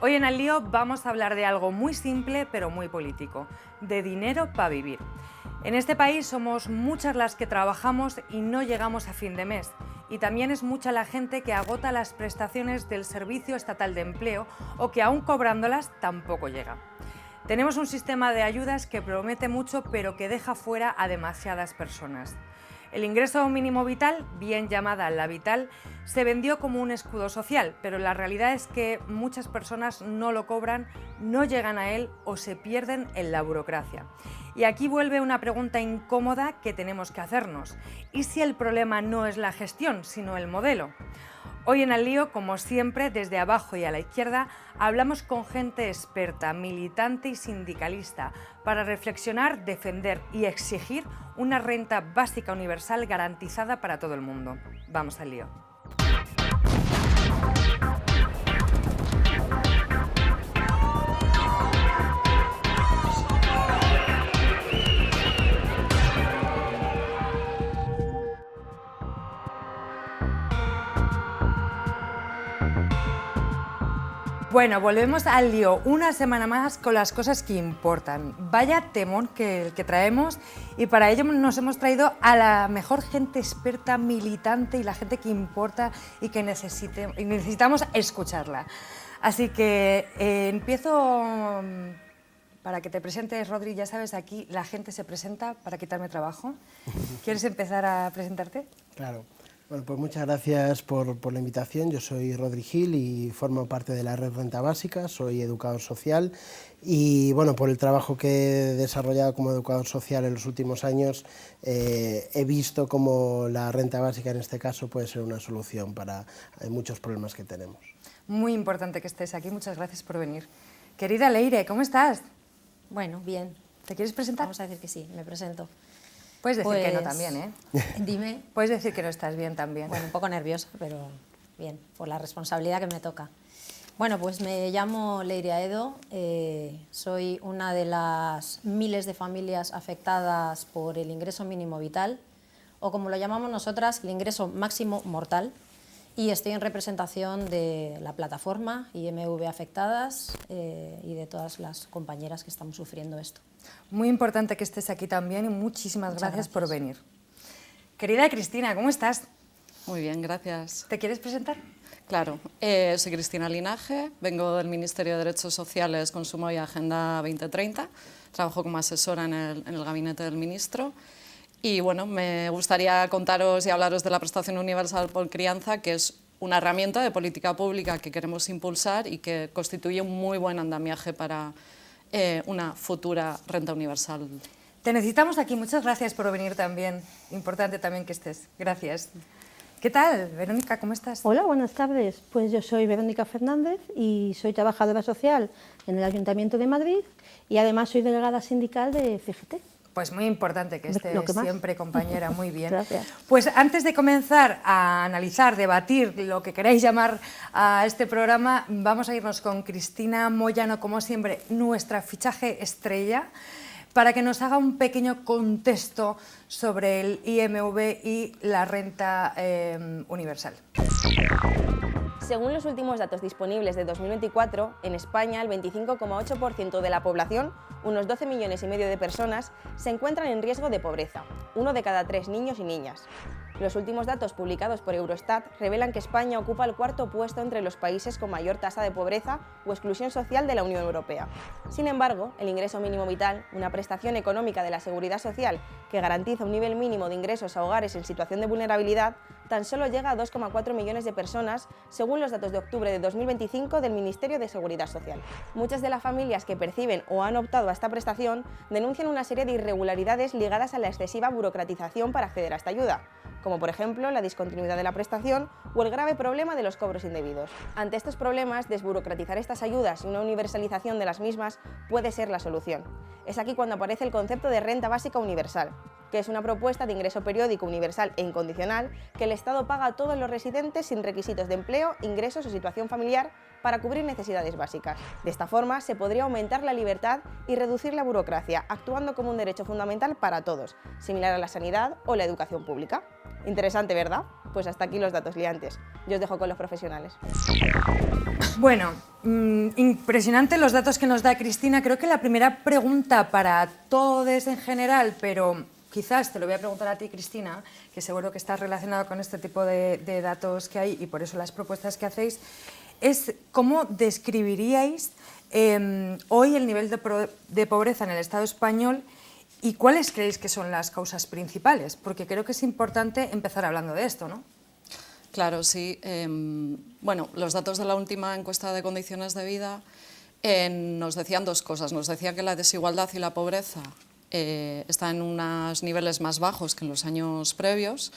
Hoy en Al Lío vamos a hablar de algo muy simple pero muy político, de dinero para vivir. En este país somos muchas las que trabajamos y no llegamos a fin de mes. Y también es mucha la gente que agota las prestaciones del Servicio Estatal de Empleo o que aún cobrándolas tampoco llega. Tenemos un sistema de ayudas que promete mucho pero que deja fuera a demasiadas personas. El ingreso mínimo vital, bien llamada la vital, se vendió como un escudo social, pero la realidad es que muchas personas no lo cobran, no llegan a él o se pierden en la burocracia. Y aquí vuelve una pregunta incómoda que tenemos que hacernos. ¿Y si el problema no es la gestión, sino el modelo? Hoy en Al Lío, como siempre, desde abajo y a la izquierda, hablamos con gente experta, militante y sindicalista para reflexionar, defender y exigir una renta básica universal garantizada para todo el mundo. Vamos al lío. Bueno, volvemos al lío una semana más con las cosas que importan. Vaya temón que traemos y para ello nos hemos traído a la mejor gente experta, militante y la gente que importa y que necesitamos escucharla. Así que empiezo para que te presentes, Rodri. Ya sabes, aquí la gente se presenta para quitarme trabajo. ¿Quieres empezar a presentarte? Claro. Bueno, pues muchas gracias por la invitación. Yo soy Rodri Gil y formo parte de la Red Renta Básica, soy educador social y bueno, por el trabajo que he desarrollado como educador social en los últimos años he visto cómo la renta básica en este caso puede ser una solución para muchos problemas que tenemos. Muy importante que estés aquí, muchas gracias por venir. Querida Leire, ¿cómo estás? Bueno, bien. ¿Te quieres presentar? Vamos a decir que sí, me presento. Puedes decir que no también, ¿eh? Dime. Puedes decir que no estás bien también. Bueno, un poco nerviosa, pero bien, por la responsabilidad que me toca. Bueno, pues me llamo Leire Aedo, soy una de las miles de familias afectadas por el ingreso mínimo vital, o como lo llamamos nosotras, el ingreso máximo mortal, y estoy en representación de la plataforma IMV Afectadas y de todas las compañeras que estamos sufriendo esto. Muy importante que estés aquí también y muchísimas gracias por venir. Querida Cristina, ¿cómo estás? Muy bien, gracias. ¿Te quieres presentar? Claro, soy Cristina Linaje, vengo del Ministerio de Derechos Sociales, Consumo y Agenda 2030, trabajo como asesora en el gabinete del ministro y bueno, me gustaría contaros y hablaros de la prestación universal por crianza, que es una herramienta de política pública que queremos impulsar y que constituye un muy buen andamiaje para una futura renta universal. Te necesitamos aquí, muchas gracias por venir también, importante también que estés, gracias. ¿Qué tal, Verónica, cómo estás? Hola, buenas tardes. Pues yo soy Verónica Fernández y soy trabajadora social en el Ayuntamiento de Madrid y además soy delegada sindical de CGT. Pues muy importante que estés siempre, compañera, muy bien. Gracias. Pues antes de comenzar a analizar, debatir, lo que queráis llamar a este programa, vamos a irnos con Cristina Moyano, como siempre, nuestra fichaje estrella, para que nos haga un pequeño contexto sobre el IMV y la renta universal. Según los últimos datos disponibles de 2024, en España el 25,8% de la población, unos 12 millones y medio de personas, se encuentran en riesgo de pobreza, 1 de cada 3 niños y niñas. Los últimos datos publicados por Eurostat revelan que España ocupa el cuarto puesto entre los países con mayor tasa de pobreza o exclusión social de la Unión Europea. Sin embargo, el ingreso mínimo vital, una prestación económica de la Seguridad Social que garantiza un nivel mínimo de ingresos a hogares en situación de vulnerabilidad, tan solo llega a 2,4 millones de personas, según los datos de octubre de 2025 del Ministerio de Seguridad Social. Muchas de las familias que perciben o han optado a esta prestación denuncian una serie de irregularidades ligadas a la excesiva burocratización para acceder a esta ayuda, como por ejemplo la discontinuidad de la prestación o el grave problema de los cobros indebidos. Ante estos problemas, desburocratizar estas ayudas y una universalización de las mismas puede ser la solución. Es aquí cuando aparece el concepto de renta básica universal, que es una propuesta de ingreso periódico universal e incondicional que el Estado paga a todos los residentes sin requisitos de empleo, ingresos o situación familiar para cubrir necesidades básicas. De esta forma, se podría aumentar la libertad y reducir la burocracia, actuando como un derecho fundamental para todos, similar a la sanidad o la educación pública. Interesante, ¿verdad? Pues hasta aquí los datos liantes. Yo os dejo con los profesionales. Bueno, impresionante los datos que nos da Cristina. Creo que la primera pregunta para todos en general, pero quizás te lo voy a preguntar a ti, Cristina, que seguro que estás relacionada con este tipo de datos que hay y por eso las propuestas que hacéis, es cómo describiríais hoy el nivel de pobreza en el Estado español y cuáles creéis que son las causas principales, porque creo que es importante empezar hablando de esto, ¿no? Claro, sí. Bueno, los datos de la última encuesta de condiciones de vida nos decían dos cosas. Nos decían que la desigualdad y la pobreza está en unos niveles más bajos que en los años previos,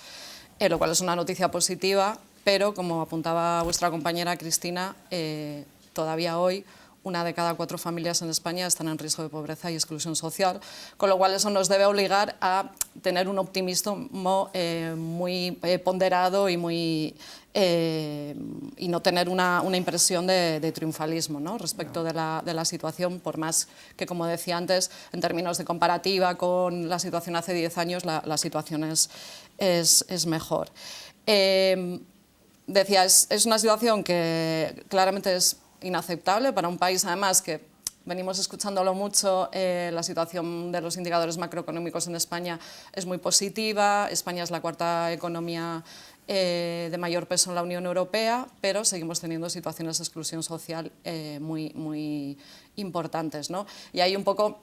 lo cual es una noticia positiva, pero como apuntaba vuestra compañera Cristina, todavía hoy 1 de cada 4 familias en España están en riesgo de pobreza y exclusión social, con lo cual eso nos debe obligar a tener un optimismo muy ponderado y no tener una impresión de triunfalismo, ¿no? Respecto de la situación, por más que, como decía antes, en términos de comparativa con la situación hace 10 años, la situación es mejor. Decía, es una situación que claramente es inaceptable para un país, además, que venimos escuchándolo mucho. La situación de los indicadores macroeconómicos en España es muy positiva. España es la 4ª economía de mayor peso en la Unión Europea, pero seguimos teniendo situaciones de exclusión social muy importantes, ¿no? Y hay un poco,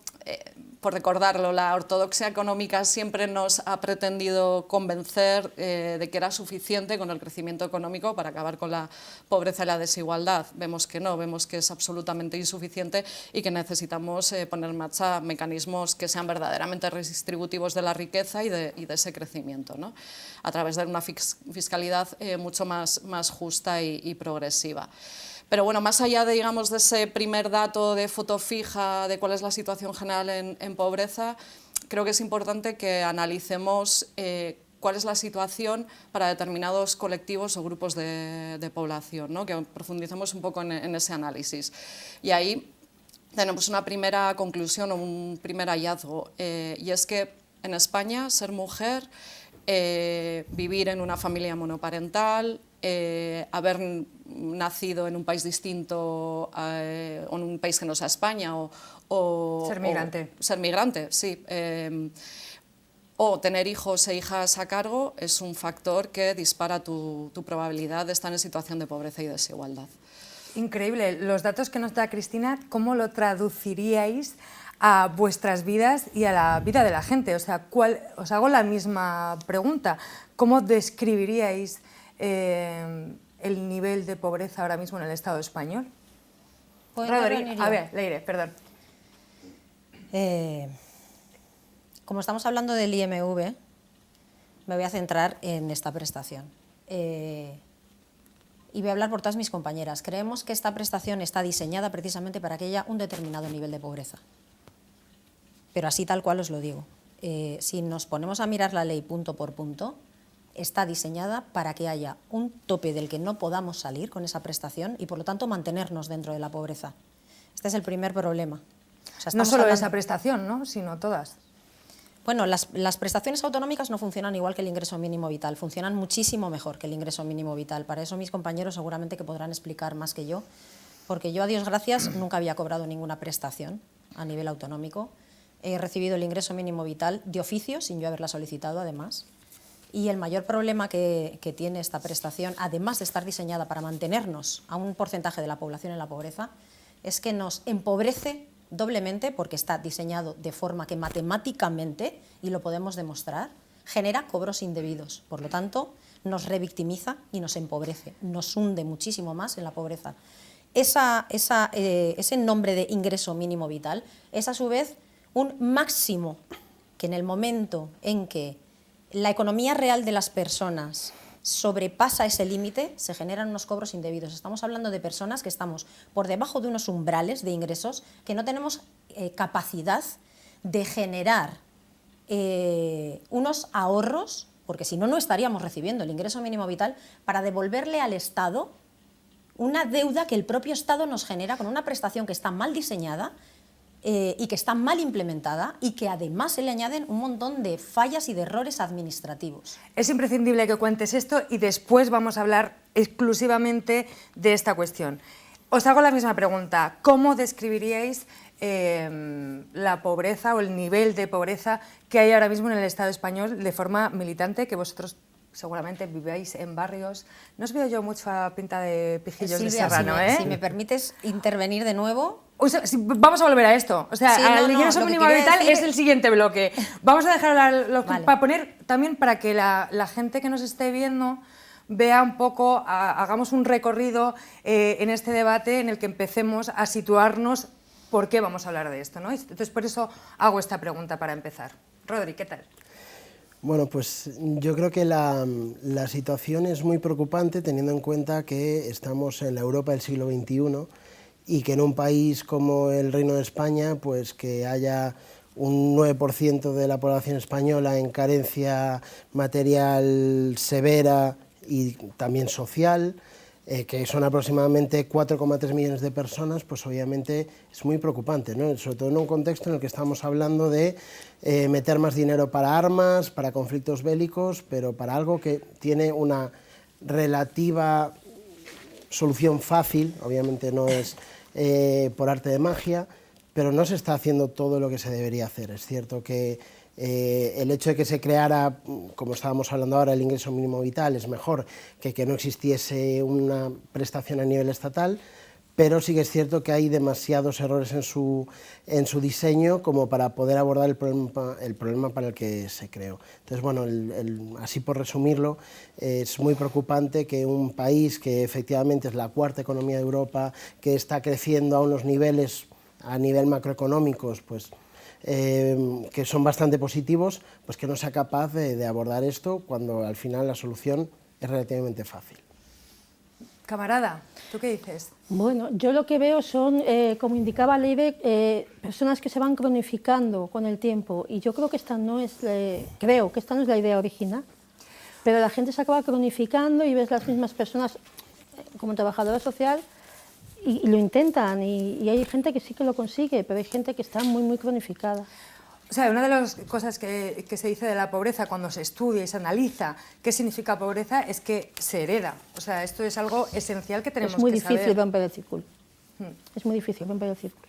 por recordarlo, la ortodoxia económica siempre nos ha pretendido convencer de que era suficiente con el crecimiento económico para acabar con la pobreza y la desigualdad. Vemos que no, vemos que es absolutamente insuficiente y que necesitamos poner en marcha mecanismos que sean verdaderamente redistributivos de la riqueza y de ese crecimiento, ¿no? A través de una fiscalidad mucho más justa y progresiva. Pero bueno, más allá de, digamos, de ese primer dato de foto fija de cuál es la situación general en pobreza, creo que es importante que analicemos cuál es la situación para determinados colectivos o grupos de población, ¿no? Que profundicemos un poco en ese análisis. Y ahí tenemos una primera conclusión o un primer hallazgo, y es que en España ser mujer, vivir en una familia monoparental, haber nacido en un país distinto o en un país que no sea España o ser migrante. Ser migrante, sí. O tener hijos e hijas a cargo es un factor que dispara tu probabilidad de estar en situación de pobreza y desigualdad. Increíble. Los datos que nos da Cristina, ¿cómo lo traduciríais a vuestras vidas y a la vida de la gente? O sea, os hago la misma pregunta. ¿Cómo describiríais el nivel de pobreza ahora mismo en el Estado español? A ver, Leire, perdón. Como estamos hablando del IMV, me voy a centrar en esta prestación. Y voy a hablar por todas mis compañeras. Creemos que esta prestación está diseñada precisamente para que haya un determinado nivel de pobreza. Pero así tal cual os lo digo. Si nos ponemos a mirar la ley punto por punto, está diseñada para que haya un tope del que no podamos salir con esa prestación y, por lo tanto, mantenernos dentro de la pobreza. Este es el primer problema. O sea, no solo esa prestación, ¿no? Sino todas. Bueno, las prestaciones autonómicas no funcionan igual que el ingreso mínimo vital, funcionan muchísimo mejor que el ingreso mínimo vital. Para eso mis compañeros seguramente que podrán explicar más que yo, porque yo, a Dios gracias, nunca había cobrado ninguna prestación a nivel autonómico. He recibido el ingreso mínimo vital de oficio, sin yo haberla solicitado, además. Y el mayor problema que tiene esta prestación, además de estar diseñada para mantenernos a un porcentaje de la población en la pobreza, es que nos empobrece doblemente, porque está diseñado de forma que matemáticamente, y lo podemos demostrar, genera cobros indebidos. Por lo tanto, nos revictimiza y nos empobrece, nos hunde muchísimo más en la pobreza. Ese nombre de ingreso mínimo vital es, a su vez, un máximo que en el momento en que la economía real de las personas sobrepasa ese límite, se generan unos cobros indebidos. Estamos hablando de personas que estamos por debajo de unos umbrales de ingresos, que no tenemos capacidad de generar unos ahorros, porque si no, no estaríamos recibiendo el ingreso mínimo vital, para devolverle al Estado una deuda que el propio Estado nos genera con una prestación que está mal diseñada y que está mal implementada y que además se le añaden un montón de fallas y de errores administrativos. Es imprescindible que cuentes esto y después vamos a hablar exclusivamente de esta cuestión. Os hago la misma pregunta. ¿Cómo describiríais la pobreza o el nivel de pobreza que hay ahora mismo en el Estado español de forma militante, que vosotros seguramente vivéis en barrios? No os veo yo mucho a pinta de pijillos de serrano, si me permites intervenir de nuevo. O sea, vamos a volver a esto. O sea, Sí, el ingreso mínimo vital es el siguiente bloque. Vamos a dejar Vale. para poner también para que la gente que nos esté viendo vea un poco, hagamos un recorrido en este debate en el que empecemos a situarnos por qué vamos a hablar de esto, ¿no? Entonces, por eso hago esta pregunta para empezar. Rodri, ¿qué tal? Bueno, pues yo creo que la situación es muy preocupante teniendo en cuenta que estamos en la Europa del siglo XXI y que en un país como el Reino de España, pues que haya un 9% de la población española en carencia material severa y también social, que son aproximadamente 4,3 millones de personas, pues obviamente es muy preocupante, ¿no? Sobre todo en un contexto en el que estamos hablando de meter más dinero para armas, para conflictos bélicos, pero para algo que tiene una relativa solución fácil, obviamente no es por arte de magia, pero no se está haciendo todo lo que se debería hacer. Es cierto que el hecho de que se creara, como estábamos hablando ahora, el ingreso mínimo vital es mejor que no existiese una prestación a nivel estatal, pero sí que es cierto que hay demasiados errores en su diseño como para poder abordar el problema para el que se creó. Entonces, bueno, así por resumirlo, es muy preocupante que un país que efectivamente es la cuarta economía de Europa, que está creciendo a unos niveles a nivel macroeconómicos, pues que son bastante positivos, pues que no sea capaz de abordar esto cuando al final la solución es relativamente fácil. Camarada, ¿tú qué dices? Bueno, yo lo que veo son, como indicaba Leire, personas que se van cronificando con el tiempo, y yo creo que esta no es la idea original, pero la gente se acaba cronificando y ves las mismas personas como trabajadora social y lo intentan, y hay gente que sí que lo consigue, pero hay gente que está muy, muy cronificada. O sea, una de las cosas que se dice de la pobreza cuando se estudia y se analiza qué significa pobreza es que se hereda. O sea, esto es algo esencial que tenemos que saber. Es muy difícil romper el círculo. Es muy difícil romper el círculo.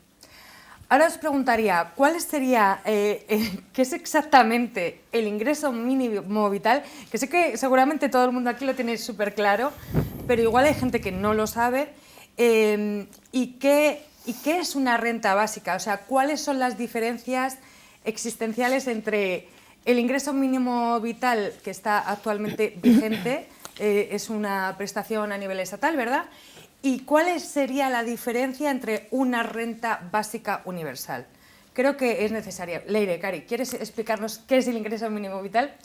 Ahora os preguntaría, ¿cuál sería, qué es exactamente el ingreso mínimo vital? Que sé que seguramente todo el mundo aquí lo tiene súper claro, pero igual hay gente que no lo sabe. ¿Y qué es una renta básica? O sea, ¿cuáles son las diferencias existenciales entre el ingreso mínimo vital que está actualmente vigente, es una prestación a nivel estatal, ¿verdad? ¿Y cuál sería la diferencia entre una renta básica universal? Creo que es necesaria. Leire, Cari, ¿quieres explicarnos qué es el ingreso mínimo vital?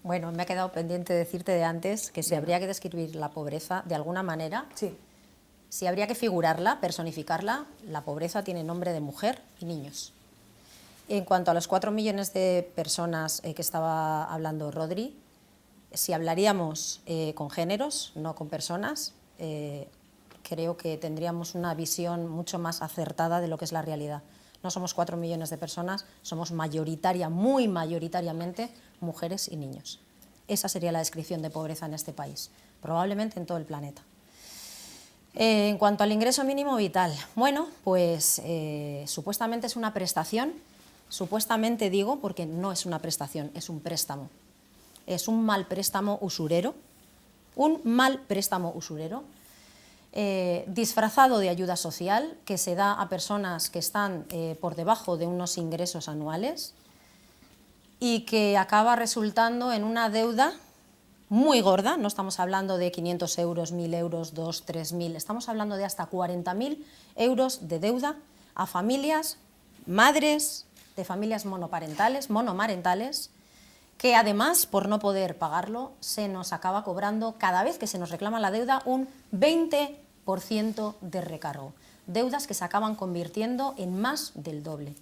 Bueno, me ha quedado pendiente decirte de antes que si habría que describir la pobreza de alguna manera, sí. Si habría que figurarla, personificarla, la pobreza tiene nombre de mujer y niños. En cuanto a los 4 millones de personas que estaba hablando Rodri, si hablaríamos con géneros, no con personas, creo que tendríamos una visión mucho más acertada de lo que es la realidad. No somos 4 millones de personas, somos muy mayoritariamente mujeres y niños. Esa sería la descripción de pobreza en este país, probablemente en todo el planeta. En cuanto al ingreso mínimo vital, bueno, pues supuestamente es una prestación. Supuestamente digo porque no es una prestación, es un préstamo. Es un mal préstamo usurero, disfrazado de ayuda social que se da a personas que están por debajo de unos ingresos anuales y que acaba resultando en una deuda muy gorda. No estamos hablando de 500 euros, 1.000 euros, 2.000, 3.000, estamos hablando de hasta 40.000 euros de deuda a familias, madres de familias monomarentales, que además, por no poder pagarlo, se nos acaba cobrando cada vez que se nos reclama la deuda un 20% de recargo. Deudas que se acaban convirtiendo en más del doble.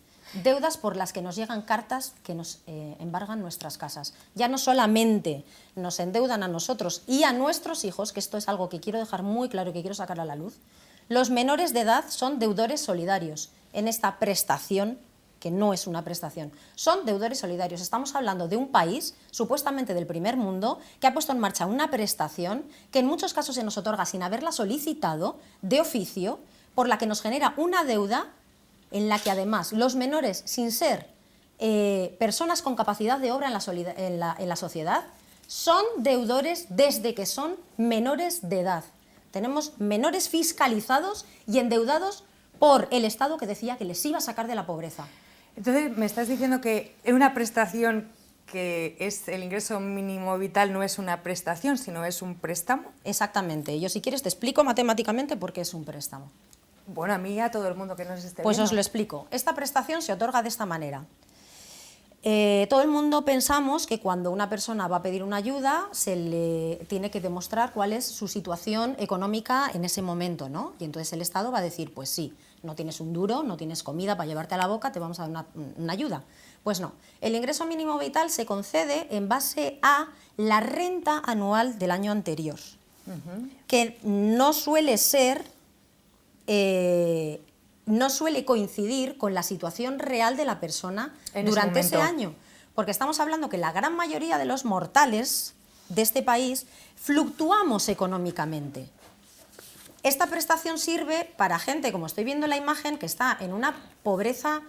Deudas por las que nos llegan cartas que nos embargan nuestras casas. Ya no solamente nos endeudan a nosotros y a nuestros hijos, que esto es algo que quiero dejar muy claro y que quiero sacar a la luz, los menores de edad son deudores solidarios. en esta prestación, que no es una prestación, son deudores solidarios. Estamos hablando de un país, supuestamente del primer mundo, que ha puesto en marcha una prestación que en muchos casos se nos otorga sin haberla solicitado, de oficio, por la que nos genera una deuda en la que además los menores, sin ser personas con capacidad de obra en la sociedad, son deudores desde que son menores de edad. Tenemos menores fiscalizados y endeudados por el Estado que decía que les iba a sacar de la pobreza. Entonces, me estás diciendo que una prestación que es el ingreso mínimo vital no es una prestación, sino es un préstamo. Exactamente. Yo, si quieres, te explico matemáticamente por qué es un préstamo. Bueno, a mí y a todo el mundo que nos esté Pues viendo. os lo explico. Esta prestación se otorga de esta manera. Todo el mundo pensamos que cuando una persona va a pedir una ayuda se le tiene que demostrar cuál es su situación económica en ese momento, ¿no? Y entonces el Estado va a decir, pues sí, no tienes un duro, no tienes comida para llevarte a la boca, te vamos a dar una ayuda. Pues no, el ingreso mínimo vital se concede en base a la renta anual del año anterior, que no suele ser... no suele coincidir con la situación real de la persona durante ese año. Porque estamos hablando que la gran mayoría de los mortales de este país fluctuamos económicamente. Esta prestación sirve para gente, como estoy viendo en la imagen, que está en una pobreza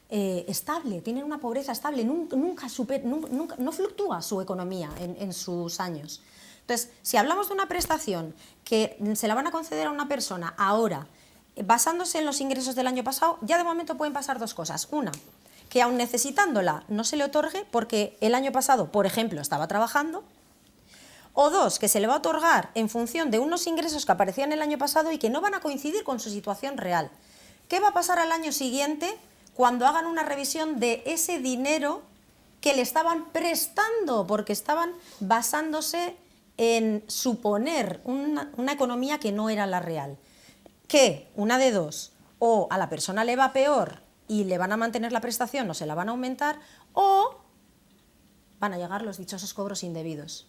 estable, tienen una pobreza estable, no fluctúa su economía en sus años. Entonces, si hablamos de una prestación que se la van a conceder a una persona ahora, basándose en los ingresos del año pasado, ya de momento pueden pasar dos cosas. Una, que aun necesitándola no se le otorgue porque el año pasado, por ejemplo, estaba trabajando. O dos, que se le va a otorgar en función de unos ingresos que aparecían el año pasado y que no van a coincidir con su situación real. ¿Qué va a pasar al año siguiente cuando hagan una revisión de ese dinero que le estaban prestando? Porque estaban basándose en suponer una economía que no era la real. Que una de dos, o a la persona le va peor y le van a mantener la prestación o se la van a aumentar, o van a llegar los dichosos cobros indebidos.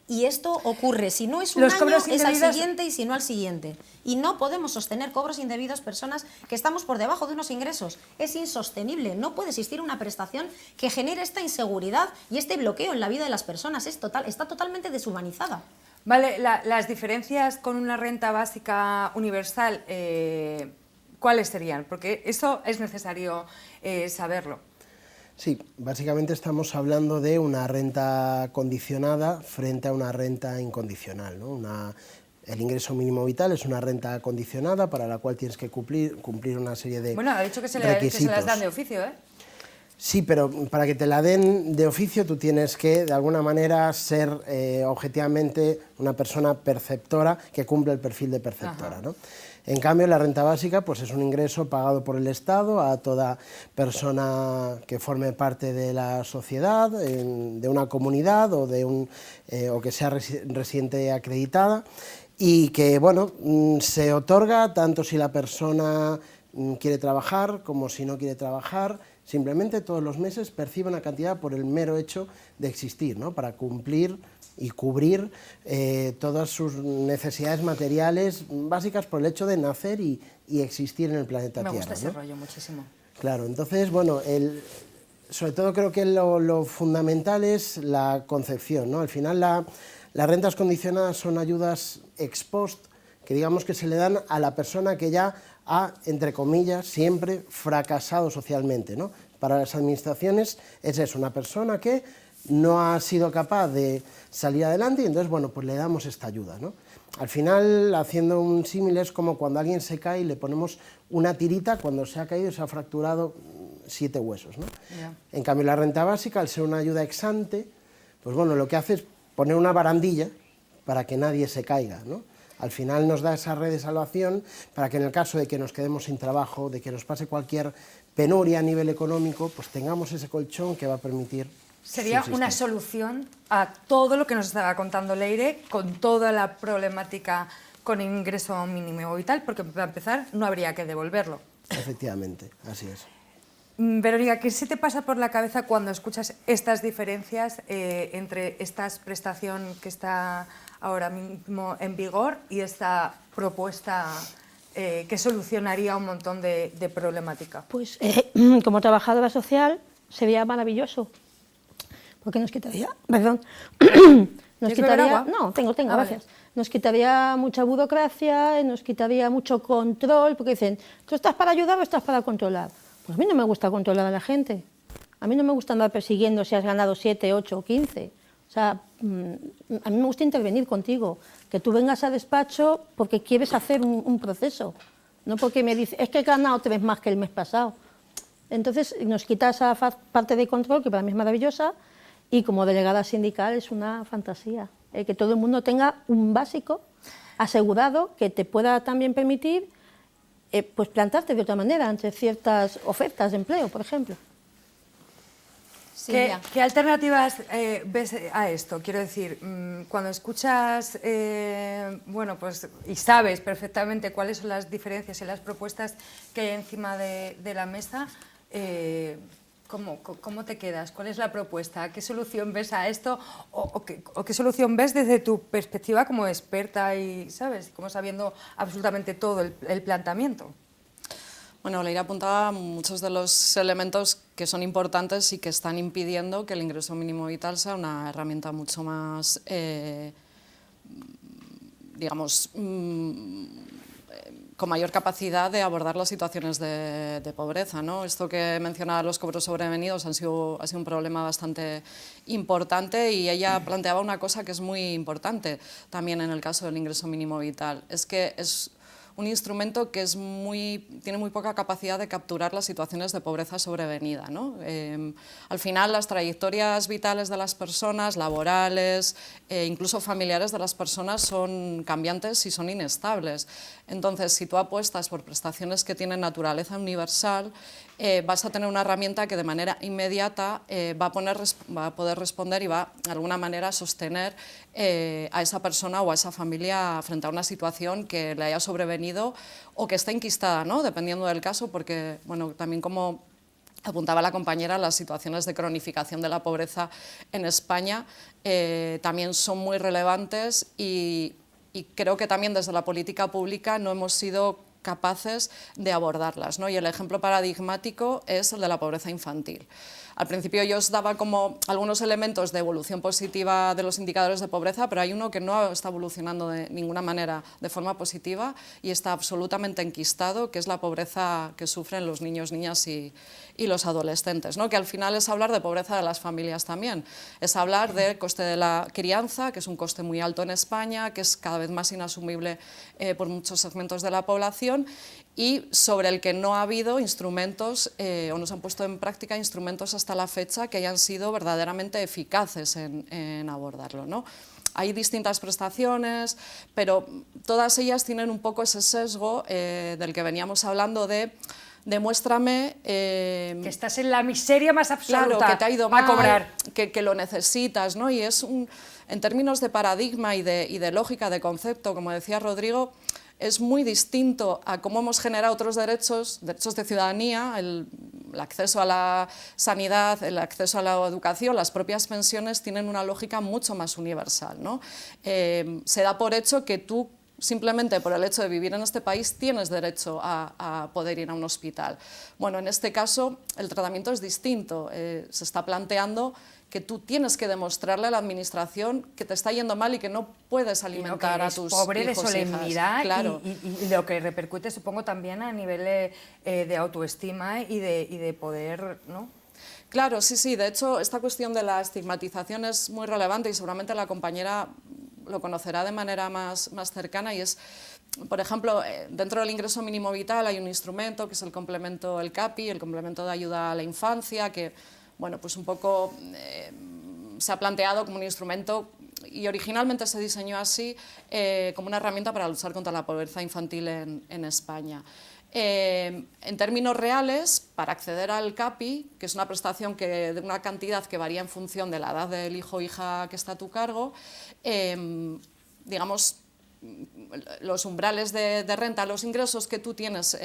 Y esto ocurre, si no es un año, es al siguiente y si no al siguiente. Y no podemos sostener cobros indebidos personas que estamos por debajo de unos ingresos. Es insostenible, no puede existir una prestación que genere esta inseguridad y este bloqueo en la vida de las personas. Está totalmente deshumanizada. Vale, las diferencias con una renta básica universal, ¿cuáles serían? Porque eso es necesario saberlo. Sí, básicamente estamos hablando de una renta condicionada frente a una renta incondicional, ¿no? El ingreso mínimo vital es una renta condicionada para la cual tienes que cumplir una serie de requisitos. Bueno, ha dicho que se las dan de oficio, ¿eh? Sí, pero para que te la den de oficio tú tienes que, de alguna manera, ser objetivamente una persona perceptora que cumple el perfil de perceptora, ¿no? En cambio, la renta básica pues, es un ingreso pagado por el Estado a toda persona que forme parte de la sociedad, de una comunidad o que sea residente acreditada y que bueno, se otorga tanto si la persona quiere trabajar como si no quiere trabajar. Simplemente todos los meses percibe una cantidad por el mero hecho de existir, ¿no? Para cumplir y cubrir todas sus necesidades materiales básicas por el hecho de nacer y existir en el planeta Tierra. Me gusta ese rollo muchísimo. Claro, entonces, bueno, sobre todo creo que lo fundamental es la concepción, ¿no? Al final las rentas condicionadas son ayudas ex post, que digamos que se le dan a la persona que ya ha, entre comillas, siempre fracasado socialmente, ¿no? Para las administraciones es eso, una persona que no ha sido capaz de salir adelante y entonces, bueno, pues le damos esta ayuda, ¿no? Al final, haciendo un símil, es como cuando alguien se cae y le ponemos una tirita cuando se ha caído y se ha fracturado 7 huesos, ¿no? Yeah. En cambio, la renta básica, al ser una ayuda ex ante, pues bueno, lo que hace es poner una barandilla para que nadie se caiga, ¿no? Al final nos da esa red de salvación para que en el caso de que nos quedemos sin trabajo, de que nos pase cualquier penuria a nivel económico, pues tengamos ese colchón que va a permitir... Sería una solución a todo lo que nos estaba contando Leire, con toda la problemática con ingreso mínimo vital, porque para empezar no habría que devolverlo. Efectivamente, así es. Verónica, ¿qué se te pasa por la cabeza cuando escuchas estas diferencias entre esta prestación que está ahora mismo en vigor y esta propuesta que solucionaría un montón de problemática. Pues como trabajadora social sería maravilloso, porque nos quitaría, perdón, nos quitaría, no, tengo, gracias. Nos quitaría mucha burocracia, nos quitaría mucho control, porque dicen, ¿tú estás para ayudar o estás para controlar? Pues a mí no me gusta controlar a la gente, a mí no me gusta andar persiguiendo si has ganado 7, 8 o 15. O sea, a mí me gusta intervenir contigo, que tú vengas al despacho porque quieres hacer un proceso, no porque me dices, es que he ganado 3 más que el mes pasado. Entonces nos quita esa parte de control, que para mí es maravillosa, y como delegada sindical es una fantasía. Que todo el mundo tenga un básico asegurado que te pueda también permitir pues plantarte de otra manera ante ciertas ofertas de empleo, por ejemplo. ¿Qué alternativas ves a esto? Quiero decir, cuando escuchas bueno, pues, y sabes perfectamente cuáles son las diferencias y las propuestas que hay encima de la mesa, ¿cómo te quedas? ¿Cuál es la propuesta? ¿Qué solución ves a esto? ¿O qué solución ves desde tu perspectiva como experta y, ¿sabes?, como sabiendo absolutamente todo el planteamiento? Bueno, Leire apuntaba muchos de los elementos que son importantes y que están impidiendo que el ingreso mínimo vital sea una herramienta mucho más, digamos, con mayor capacidad de abordar las situaciones de pobreza, ¿no? Esto que mencionaba, los cobros sobrevenidos, ha sido un problema bastante importante, y ella planteaba una cosa que es muy importante también en el caso del ingreso mínimo vital, es que es un instrumento que tiene muy poca capacidad de capturar las situaciones de pobreza sobrevenida, ¿no? Al final, las trayectorias vitales de las personas, laborales, incluso familiares de las personas, son cambiantes y son inestables. Entonces, si tú apuestas por prestaciones que tienen naturaleza universal, vas a tener una herramienta que de manera inmediata va a poder responder y va de alguna manera sostener a esa persona o a esa familia frente a una situación que le haya sobrevenido o que esté enquistada, ¿no? Dependiendo del caso, porque bueno, también como apuntaba la compañera, las situaciones de cronificación de la pobreza en España también son muy relevantes, y creo que también desde la política pública no hemos sido capaces de abordarlas, ¿no? Y el ejemplo paradigmático es el de la pobreza infantil. Al principio yo os daba como algunos elementos de evolución positiva de los indicadores de pobreza, pero hay uno que no está evolucionando de ninguna manera de forma positiva y está absolutamente enquistado, que es la pobreza que sufren los niños, niñas y los adolescentes, ¿no? Que al final es hablar de pobreza de las familias también, es hablar del coste de la crianza, que es un coste muy alto en España, que es cada vez más inasumible por muchos segmentos de la población, y sobre el que no ha habido instrumentos o no se han puesto en práctica instrumentos hasta la fecha que hayan sido verdaderamente eficaces en abordarlo, ¿no? Hay distintas prestaciones, pero todas ellas tienen un poco ese sesgo del que veníamos hablando de demuéstrame que estás en la miseria más absoluta, claro, que te ha ido mal, a cobrar, que lo necesitas, ¿no? Y es en términos de paradigma y de lógica, de concepto, como decía Rodrigo, es muy distinto a cómo hemos generado otros derechos de ciudadanía, el acceso a la sanidad, el acceso a la educación, las propias pensiones tienen una lógica mucho más universal, ¿no? Se da por hecho que tú, simplemente por el hecho de vivir en este país, tienes derecho a poder ir a un hospital. Bueno, en este caso el tratamiento es distinto, se está planteando que tú tienes que demostrarle a la administración que te está yendo mal y que no puedes alimentar a tus pobre hijos, de solemnidad, claro. y lo que repercute, supongo, también a nivel de autoestima y de poder, ¿no? Claro, sí, sí. De hecho, esta cuestión de la estigmatización es muy relevante y seguramente la compañera lo conocerá de manera más cercana, y es, por ejemplo, dentro del ingreso mínimo vital hay un instrumento que es el complemento, el CAPI, el complemento de ayuda a la infancia, que bueno, pues un poco se ha planteado como un instrumento, y originalmente se diseñó así, como una herramienta para luchar contra la pobreza infantil en España. En términos reales, para acceder al CAPI, que es una prestación de una cantidad que varía en función de la edad del hijo o hija que está a tu cargo, digamos, los umbrales de renta, los ingresos que tú tienes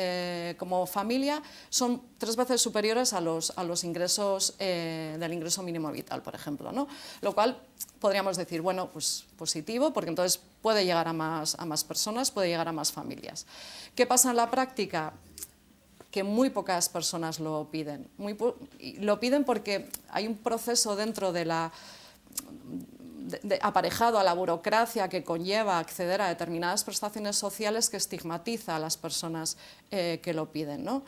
como familia son 3 veces superiores a los ingresos del ingreso mínimo vital, por ejemplo, ¿no? Lo cual podríamos decir, bueno, pues positivo, porque entonces puede llegar a más personas, puede llegar a más familias. ¿Qué pasa en la práctica? Que muy pocas personas lo piden. Lo piden porque hay un proceso dentro de aparejado a la burocracia que conlleva acceder a determinadas prestaciones sociales que estigmatiza a las personas que lo piden, ¿no?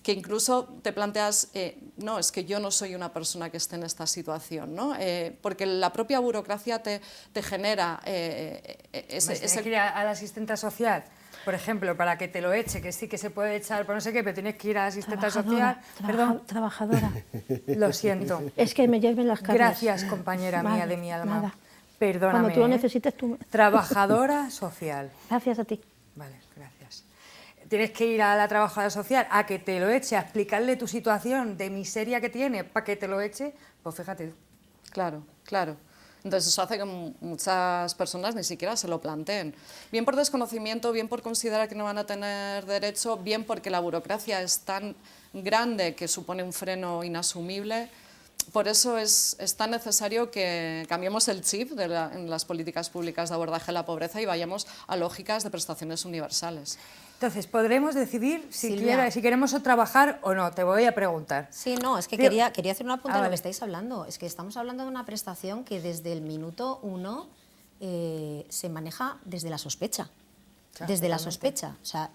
Que incluso te planteas, no, es que yo no soy una persona que esté en esta situación, ¿no? Porque la propia burocracia te genera Tienes que ir al asistente social, por ejemplo, para que te lo eche, que sí que se puede echar por no sé qué, pero tienes que ir al asistente social. Perdón, Trabajadora. lo siento. Es que me hierven las carnes. Gracias, compañera mía de mi alma. Nada. Perdóname. Cuando tú lo necesites, tú... Trabajadora social. Gracias a ti. Vale, gracias. Tienes que ir a la trabajadora social a que te lo eche, a explicarle tu situación de miseria que tiene para que te lo eche, pues fíjate. Claro, claro. Entonces eso hace que muchas personas ni siquiera se lo planteen. Bien por desconocimiento, bien por considerar que no van a tener derecho, bien porque la burocracia es tan grande que supone un freno inasumible. Por eso es tan necesario que cambiemos el chip en las políticas públicas de abordaje de la pobreza y vayamos a lógicas de prestaciones universales. Entonces, podremos decidir si Silvia. queremos trabajar o no. Te voy a preguntar. Sí, no, es que Digo- quería hacer un apunte a lo vale. que estáis hablando. Es que estamos hablando de una prestación que desde el minuto 1 se maneja desde la sospecha. Claro, Desde la totalmente. sospecha. O sea,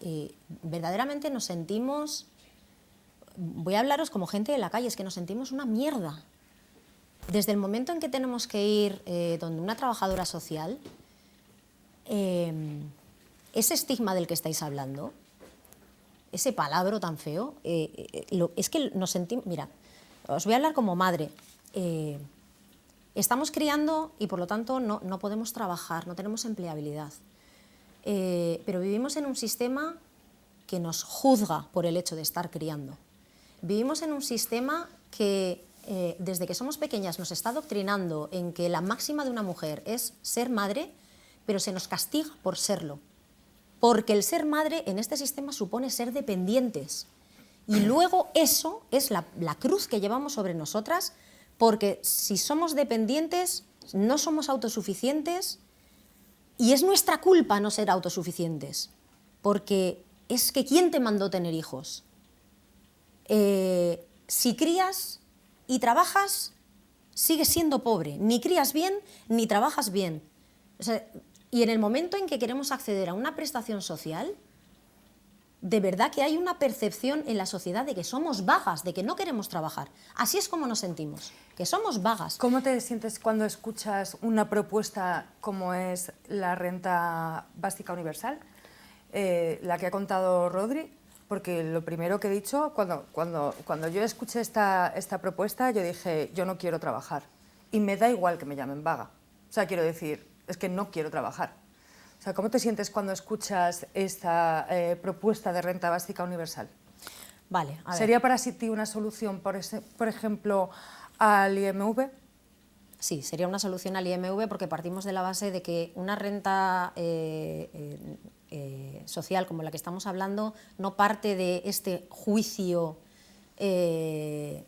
verdaderamente nos sentimos... Voy a hablaros como gente de la calle, es que nos sentimos una mierda. Desde el momento en que tenemos que ir donde una trabajadora social, ese estigma del que estáis hablando, ese palabra tan feo, es que nos sentimos... Mira, os voy a hablar como madre. Estamos criando y por lo tanto no podemos trabajar, no tenemos empleabilidad. Pero vivimos en un sistema que nos juzga por el hecho de estar criando. Vivimos en un sistema que desde que somos pequeñas nos está adoctrinando en que la máxima de una mujer es ser madre, pero se nos castiga por serlo. Porque el ser madre en este sistema supone ser dependientes. Y luego eso es la cruz que llevamos sobre nosotras, porque si somos dependientes, no somos autosuficientes y es nuestra culpa no ser autosuficientes. Porque es que ¿quién te mandó tener hijos? Si crías y trabajas, sigues siendo pobre. Ni crías bien, ni trabajas bien. O sea, y en el momento en que queremos acceder a una prestación social, de verdad que hay una percepción en la sociedad de que somos vagas, de que no queremos trabajar. Así es como nos sentimos, que somos vagas. ¿Cómo te sientes cuando escuchas una propuesta como es la renta básica universal, la que ha contado Rodri? Porque lo primero que he dicho, cuando yo escuché esta propuesta, yo dije, yo no quiero trabajar. Y me da igual que me llamen vaga. O sea, quiero decir, es que no quiero trabajar. O sea, ¿cómo te sientes cuando escuchas esta propuesta de renta básica universal? Vale, a ver. ¿Sería para ti una solución, por ejemplo, al IMV? Sí, sería una solución al IMV porque partimos de la base de que una renta social como la que estamos hablando no parte de este juicio del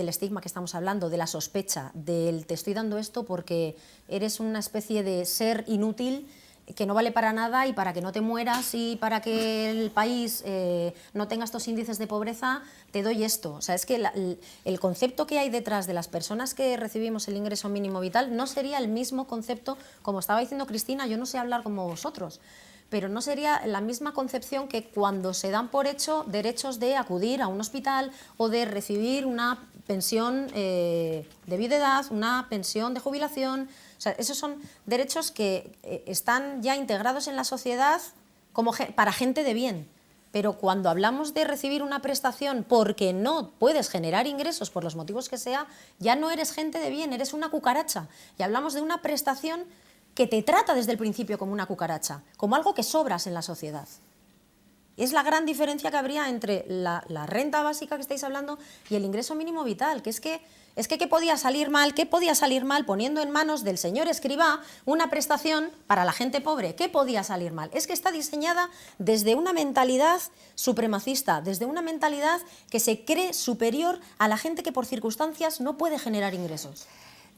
estigma que estamos hablando, de la sospecha, del te estoy dando esto porque eres una especie de ser inútil que no vale para nada y para que no te mueras y para que el país no tenga estos índices de pobreza, te doy esto. O sea, es que el concepto que hay detrás de las personas que recibimos el ingreso mínimo vital no sería el mismo concepto, como estaba diciendo Cristina, yo no sé hablar como vosotros, pero no sería la misma concepción que cuando se dan por hecho derechos de acudir a un hospital o de recibir una pensión de viudedad, una pensión de jubilación. O sea, esos son derechos que están ya integrados en la sociedad como para gente de bien. Pero cuando hablamos de recibir una prestación porque no puedes generar ingresos por los motivos que sea, ya no eres gente de bien, eres una cucaracha. Y hablamos de una prestación que te trata desde el principio como una cucaracha, como algo que sobras en la sociedad. Es la gran diferencia que habría entre la renta básica que estáis hablando y el ingreso mínimo vital, que es que ¿qué podía salir mal? ¿Qué podía salir mal poniendo en manos del señor Escrivá una prestación para la gente pobre? ¿Qué podía salir mal? Es que está diseñada desde una mentalidad supremacista, desde una mentalidad que se cree superior a la gente que por circunstancias no puede generar ingresos.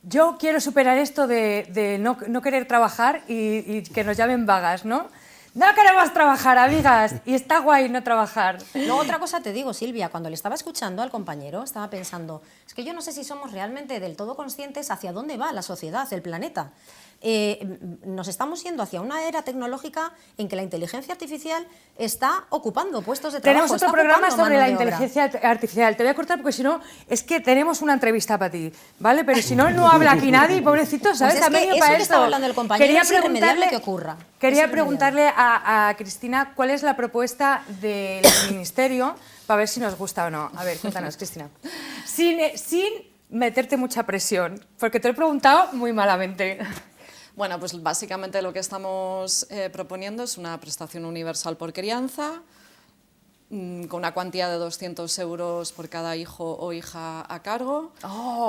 Yo quiero superar esto de no querer trabajar y que nos llamen vagas, ¿no? No queremos trabajar, amigas, y está guay no trabajar. Luego otra cosa te digo, Silvia, cuando le estaba escuchando al compañero, estaba pensando, es que yo no sé si somos realmente del todo conscientes hacia dónde va la sociedad, el planeta. Nos estamos yendo hacia una era tecnológica en que la inteligencia artificial está ocupando puestos de trabajo. Tenemos otro programa sobre la inteligencia artificial. Te voy a cortar porque si no, es que tenemos una entrevista para ti, ¿vale? Pero si no, no habla aquí nadie, pobrecito, ¿sabes? Pues es que eso que estaba hablando el compañero es irremediable que ocurra. Quería preguntarle a Cristina cuál es la propuesta del Ministerio para ver si nos gusta o no. A ver, cuéntanos, Cristina. Sin meterte mucha presión, porque te lo he preguntado muy malamente. Bueno, pues básicamente lo que estamos proponiendo es una prestación universal por crianza, con una cuantía de 200 euros por cada hijo o hija a cargo,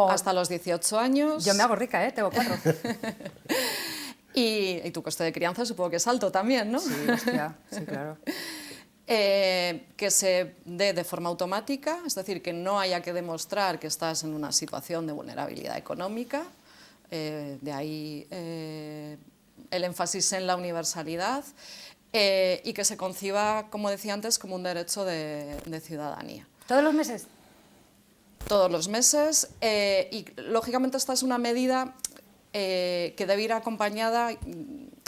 hasta los 18 años. Yo me hago rica, ¿eh? Tengo 4. Y tu coste de crianza supongo que es alto también, ¿no? Sí, hostia, sí, claro. Que se dé de forma automática, es decir, que no haya que demostrar que estás en una situación de vulnerabilidad económica. De ahí el énfasis en la universalidad y que se conciba, como decía antes, como un derecho de ciudadanía. ¿Todos los meses? Todos los meses y lógicamente esta es una medida que debe ir acompañada,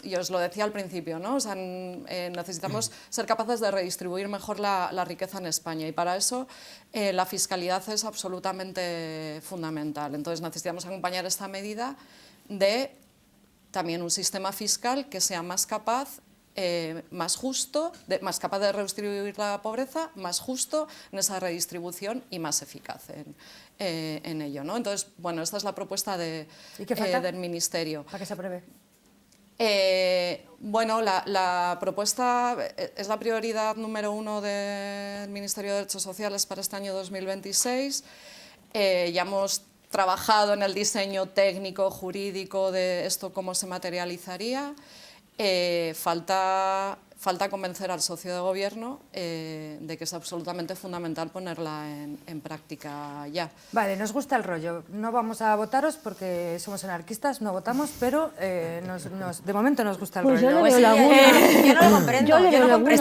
y os lo decía al principio, ¿no? O sea, necesitamos ser capaces de redistribuir mejor la riqueza en España y para eso la fiscalidad es absolutamente fundamental. Entonces necesitamos acompañar esta medida de también un sistema fiscal que sea más capaz, más justo, más capaz de redistribuir la pobreza, más justo en esa redistribución y más eficaz en ello, ¿no? Entonces, bueno, esta es la propuesta del Ministerio. ¿Para que se apruebe? Bueno, la propuesta es la prioridad número 1 del Ministerio de Derechos Sociales para este año 2026. Ya hemos trabajado en el diseño técnico, jurídico de esto, cómo se materializaría. Falta convencer al socio de gobierno de que es absolutamente fundamental ponerla en práctica ya. Vale, nos gusta el rollo. No vamos a votaros porque somos anarquistas, no votamos, pero de momento nos gusta el rollo. Yo le veo laguna. Yo no lo comprendo. Yo le veo laguna.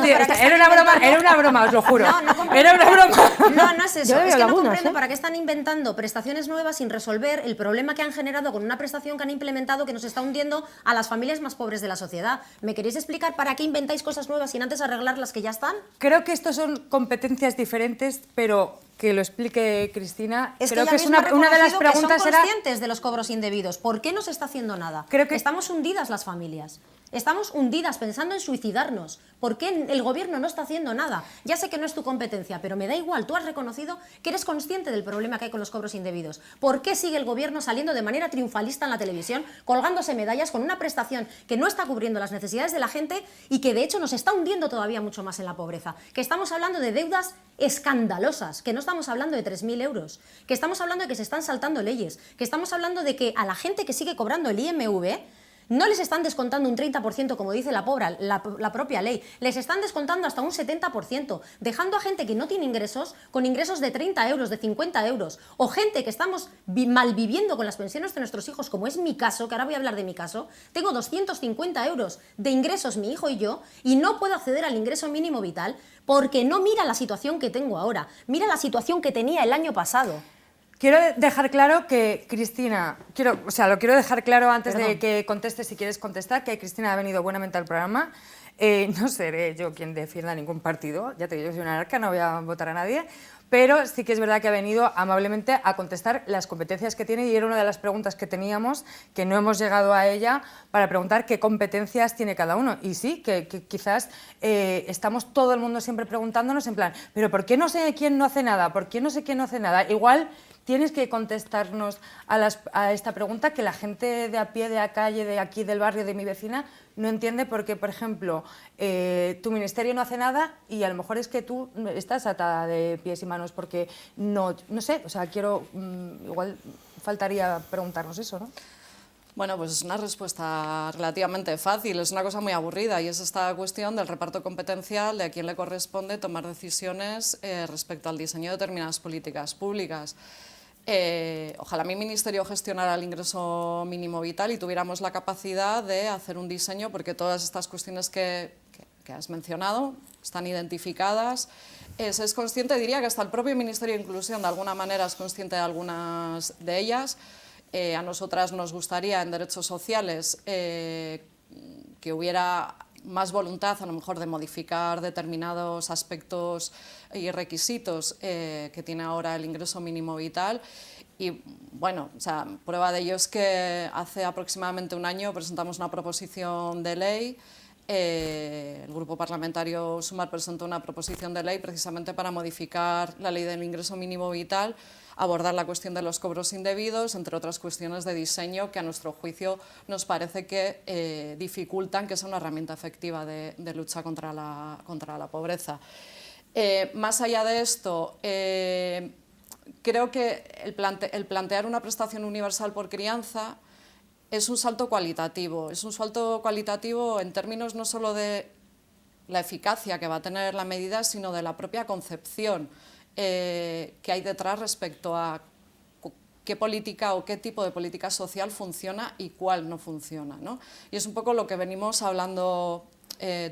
Era una broma, os lo juro. No Era una broma. No es eso. Yo le Es veo que no lagunas, comprendo para qué están inventando prestaciones nuevas sin resolver el problema que han generado con una prestación que han implementado que nos está hundiendo a las familias más pobres de la sociedad. ¿Me queréis explicar para qué inventáis cosas nuevas sin antes arreglar las que ya están? Creo que estos son competencias diferentes, pero que lo explique Cristina. Es Creo que que ella es misma una de las ha reconocido preguntas que son era... conscientes de los cobros indebidos. ¿Por qué no se está haciendo nada? Creo que... Estamos hundidas las familias. Estamos hundidas pensando en suicidarnos. ¿Por qué el gobierno no está haciendo nada? Ya sé que no es tu competencia, pero me da igual. Tú has reconocido que eres consciente del problema que hay con los cobros indebidos. ¿Por qué sigue el gobierno saliendo de manera triunfalista en la televisión, colgándose medallas con una prestación que no está cubriendo las necesidades de la gente y que de hecho nos está hundiendo todavía mucho más en la pobreza? Que estamos hablando de deudas escandalosas, que no estamos hablando de 3.000 euros, que estamos hablando de que se están saltando leyes, que estamos hablando de que a la gente que sigue cobrando el IMV no les están descontando un 30%, como dice la propia ley, les están descontando hasta un 70%, dejando a gente que no tiene ingresos, con ingresos de 30 euros, de 50 euros, o gente que estamos malviviendo con las pensiones de nuestros hijos, como es mi caso, que ahora voy a hablar de mi caso. Tengo 250 euros de ingresos, mi hijo y yo, y no puedo acceder al ingreso mínimo vital porque no mira la situación que tengo ahora, mira la situación que tenía el año pasado. Quiero dejar claro que Cristina, lo quiero dejar claro antes de que contestes, si quieres contestar, que Cristina ha venido buenamente al programa. No seré yo quien defienda ningún partido, ya te digo, yo soy una anarca, no voy a votar a nadie, pero sí que es verdad que ha venido amablemente a contestar las competencias que tiene y era una de las preguntas que teníamos, que no hemos llegado a ella, para preguntar qué competencias tiene cada uno. Y sí, que quizás estamos todo el mundo siempre preguntándonos en plan, pero ¿por qué no sé quién no hace nada? ¿Por qué no sé quién no hace nada? Igual tienes que contestarnos a esta pregunta que la gente de a pie, de la calle, de aquí, del barrio, de mi vecina, no entiende por qué, por ejemplo, tu ministerio no hace nada y a lo mejor es que tú estás atada de pies y manos porque no sé, o sea, igual faltaría preguntarnos eso, ¿no? Bueno, pues es una respuesta relativamente fácil, es una cosa muy aburrida y es esta cuestión del reparto competencial de a quién le corresponde tomar decisiones respecto al diseño de determinadas políticas públicas. Ojalá mi ministerio gestionara el ingreso mínimo vital y tuviéramos la capacidad de hacer un diseño, porque todas estas cuestiones que has mencionado están identificadas. Se es consciente, diría que hasta el propio Ministerio de Inclusión de alguna manera es consciente de algunas de ellas. A nosotras nos gustaría en derechos sociales que hubiera más voluntad a lo mejor de modificar determinados aspectos y requisitos que tiene ahora el ingreso mínimo vital. Y bueno, o sea, prueba de ello es que hace aproximadamente un año presentamos una proposición de ley. El Grupo Parlamentario Sumar presentó una proposición de ley precisamente para modificar la ley del ingreso mínimo vital, abordar la cuestión de los cobros indebidos, entre otras cuestiones de diseño que a nuestro juicio nos parece que dificultan que sea una herramienta efectiva de lucha contra la pobreza. Más allá de esto, creo que el plantear una prestación universal por crianza es un salto cualitativo. Es un salto cualitativo en términos no solo de la eficacia que va a tener la medida, sino de la propia concepción que hay detrás respecto a qué política o qué tipo de política social funciona y cuál no funciona, ¿no? Y es un poco lo que venimos hablando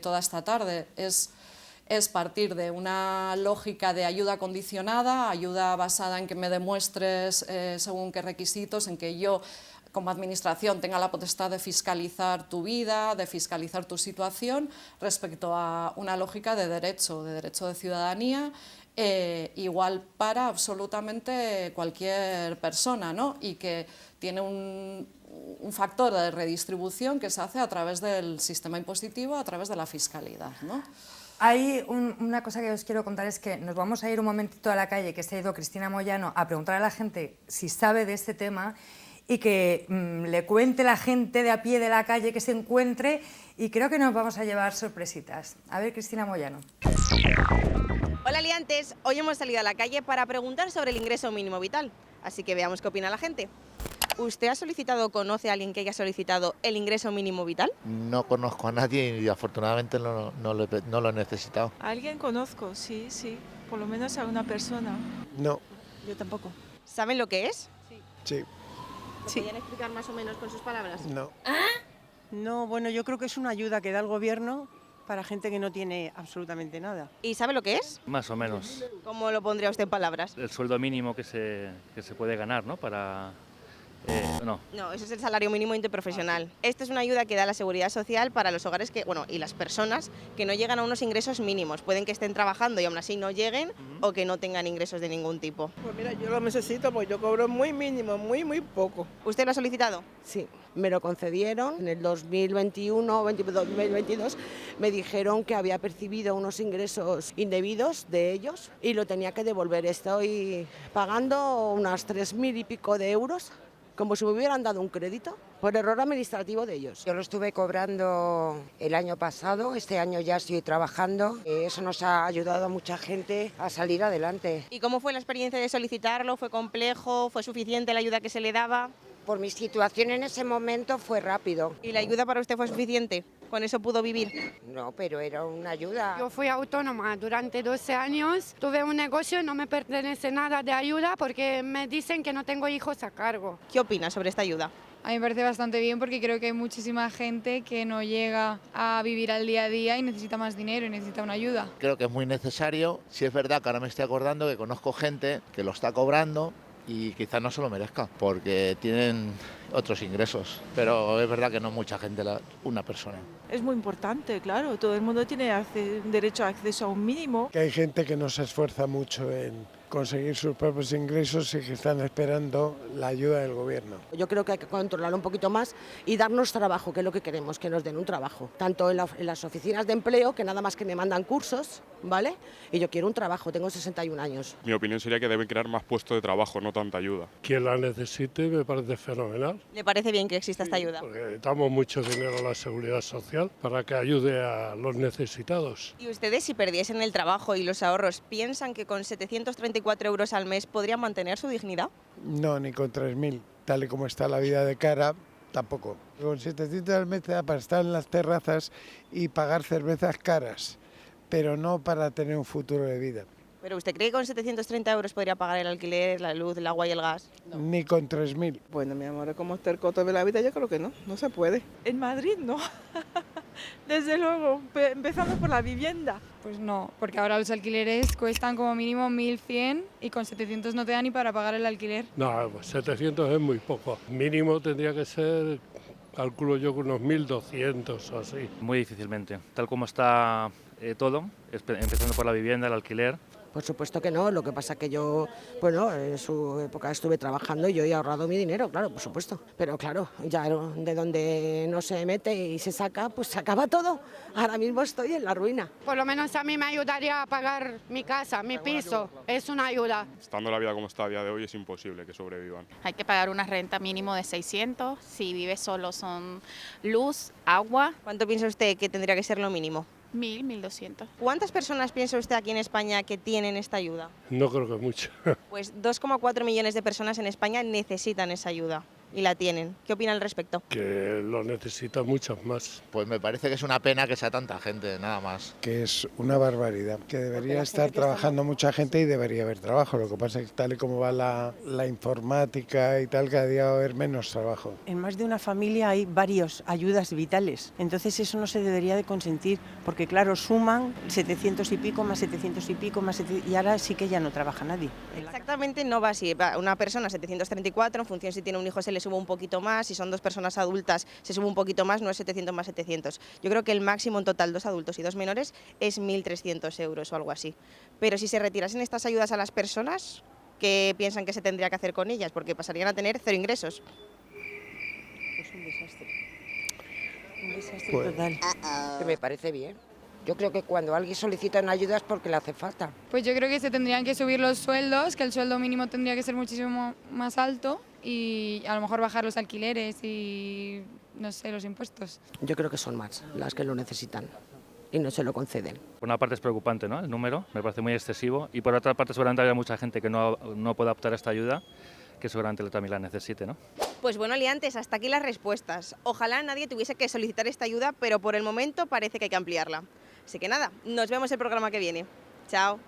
toda esta tarde. Es partir de una lógica de ayuda condicionada, ayuda basada en que me demuestres según qué requisitos, en que yo como administración tenga la potestad de fiscalizar tu vida, de fiscalizar tu situación, respecto a una lógica de derecho de ciudadanía, igual para absolutamente cualquier persona, ¿no? Y que tiene un factor de redistribución que se hace a través del sistema impositivo, a través de la fiscalidad, ¿no? Hay una cosa que os quiero contar, es que nos vamos a ir un momentito a la calle, que se ha ido Cristina Moyano a preguntar a la gente si sabe de este tema y que le cuente la gente de a pie de la calle que se encuentre, y creo que nos vamos a llevar sorpresitas. A ver, Cristina Moyano. Hola liantes, hoy hemos salido a la calle para preguntar sobre el ingreso mínimo vital, así que veamos qué opina la gente. ¿Usted ha solicitado o conoce a alguien que haya solicitado el ingreso mínimo vital? No conozco a nadie y afortunadamente no lo he necesitado. A alguien conozco, sí, por lo menos a una persona. No. Yo tampoco. ¿Saben lo que es? Sí. ¿Me podrían explicar más o menos con sus palabras? No. No, bueno, yo creo que es una ayuda que da el gobierno para gente que no tiene absolutamente nada. ¿Y sabe lo que es? Más o menos. ¿Cómo lo pondría usted en palabras? El sueldo mínimo que se puede ganar, ¿no? No, eso es el salario mínimo interprofesional. Esta es una ayuda que da la Seguridad Social para los hogares y las personas que no llegan a unos ingresos mínimos. Pueden que estén trabajando y aún así no lleguen o que no tengan ingresos de ningún tipo. Pues mira, yo lo necesito porque yo cobro muy mínimo, muy poco. ¿Usted lo ha solicitado? Sí, me lo concedieron en el 2021 o 2022. Me dijeron que había percibido unos ingresos indebidos de ellos y lo tenía que devolver. Estoy pagando unas 3.000 y pico de euros, como si me hubieran dado un crédito por error administrativo de ellos. Yo lo estuve cobrando el año pasado, este año ya estoy trabajando. Eso nos ha ayudado a mucha gente a salir adelante. ¿Y cómo fue la experiencia de solicitarlo? ¿Fue complejo? ¿Fue suficiente la ayuda que se le daba? Por mi situación en ese momento fue rápido. ¿Y la ayuda para usted fue suficiente? ¿Con eso pudo vivir? No, pero era una ayuda. Yo fui autónoma durante 12 años, tuve un negocio, no me pertenece nada de ayuda porque me dicen que no tengo hijos a cargo. ¿Qué opina sobre esta ayuda? A mí me parece bastante bien porque creo que hay muchísima gente que no llega a vivir al día a día y necesita más dinero y necesita una ayuda. Creo que es muy necesario. Sí es verdad que ahora me estoy acordando que conozco gente que lo está cobrando y quizás no se lo merezca porque tienen otros ingresos, pero es verdad que no mucha gente, una persona. Es muy importante, claro, todo el mundo tiene derecho a acceso a un mínimo. Que hay gente que no se esfuerza mucho en conseguir sus propios ingresos y que están esperando la ayuda del gobierno. Yo creo que hay que controlar un poquito más y darnos trabajo, que es lo que queremos, que nos den un trabajo. Tanto en las oficinas de empleo, que nada más que me mandan cursos, ¿vale? Y yo quiero un trabajo, tengo 61 años. Mi opinión sería que deben crear más puestos de trabajo, no tanta ayuda. Quien la necesite me parece fenomenal. ¿Le parece bien que exista esta ayuda? Porque damos mucho dinero a la seguridad social para que ayude a los necesitados. ¿Y ustedes, si perdiesen el trabajo y los ahorros, piensan que con 734 euros al mes podrían mantener su dignidad? No, ni con 3.000, tal y como está la vida de cara, tampoco. Con 700 al mes te da para estar en las terrazas y pagar cervezas caras, pero no para tener un futuro de vida. ¿Pero usted cree que con 730 euros podría pagar el alquiler, la luz, el agua y el gas? Ni con 3.000. Bueno, mi amor, como está el costo de la vida, yo creo que no se puede. En Madrid no. Desde luego, empezando por la vivienda. Pues no, porque ahora los alquileres cuestan como mínimo 1.100 y con 700 no te da ni para pagar el alquiler. No, pues 700 es muy poco. Mínimo tendría que ser, calculo yo, que unos 1.200 o así. Muy difícilmente. Tal como está todo, empezando por la vivienda, el alquiler. Por supuesto que no, lo que pasa que yo, bueno, en su época estuve trabajando y yo he ahorrado mi dinero, claro, por supuesto. Pero claro, ya de donde no se mete y se saca, pues se acaba todo. Ahora mismo estoy en la ruina. Por lo menos a mí me ayudaría a pagar mi casa, mi piso. Es una ayuda. Estando la vida como está a día de hoy es imposible que sobrevivan. Hay que pagar una renta mínimo de 600. Si vive solo son luz, agua. ¿Cuánto piensa usted que tendría que ser lo mínimo? 1.000, 1.200. ¿Cuántas personas piensa usted aquí en España que tienen esta ayuda? No creo que mucho. Pues 2,4 millones de personas en España necesitan esa ayuda y la tienen. ¿Qué opina al respecto? Que lo necesitan muchos más. Pues me parece que es una pena que sea tanta gente, nada más. Que es una barbaridad, que debería estar trabajando mucha gente y debería haber trabajo. Lo que pasa es que tal y como va la informática y tal, cada día va a haber menos trabajo. En más de una familia hay varias ayudas vitales, entonces eso no se debería de consentir, porque claro, suman 700 y pico, más 700 y pico, más 700, y ahora sí que ya no trabaja nadie. Exactamente no va así. Va una persona 734, en función si tiene un hijo se le sube un poquito más, si son dos personas adultas se sube un poquito más, no es 700 más 700. Yo creo que el máximo en total, 2 adultos y 2 menores, es 1.300 euros o algo así. Pero si se retirasen estas ayudas a las personas, ¿qué piensan que se tendría que hacer con ellas? Porque pasarían a tener 0 ingresos. Es un desastre. Un desastre Pues, total. Que me parece bien. Yo creo que cuando alguien solicita una ayuda es porque le hace falta. Pues yo creo que se tendrían que subir los sueldos, que el sueldo mínimo tendría que ser muchísimo más alto y a lo mejor bajar los alquileres y, no sé, los impuestos. Yo creo que son más las que lo necesitan y no se lo conceden. Por una parte es preocupante, ¿no?, el número, me parece muy excesivo, y por otra parte seguramente hay mucha gente que no puede optar a esta ayuda, que seguramente también la necesite, ¿no? Pues bueno, liantes, hasta aquí las respuestas. Ojalá nadie tuviese que solicitar esta ayuda, pero por el momento parece que hay que ampliarla. Así que nada, nos vemos el programa que viene. Chao.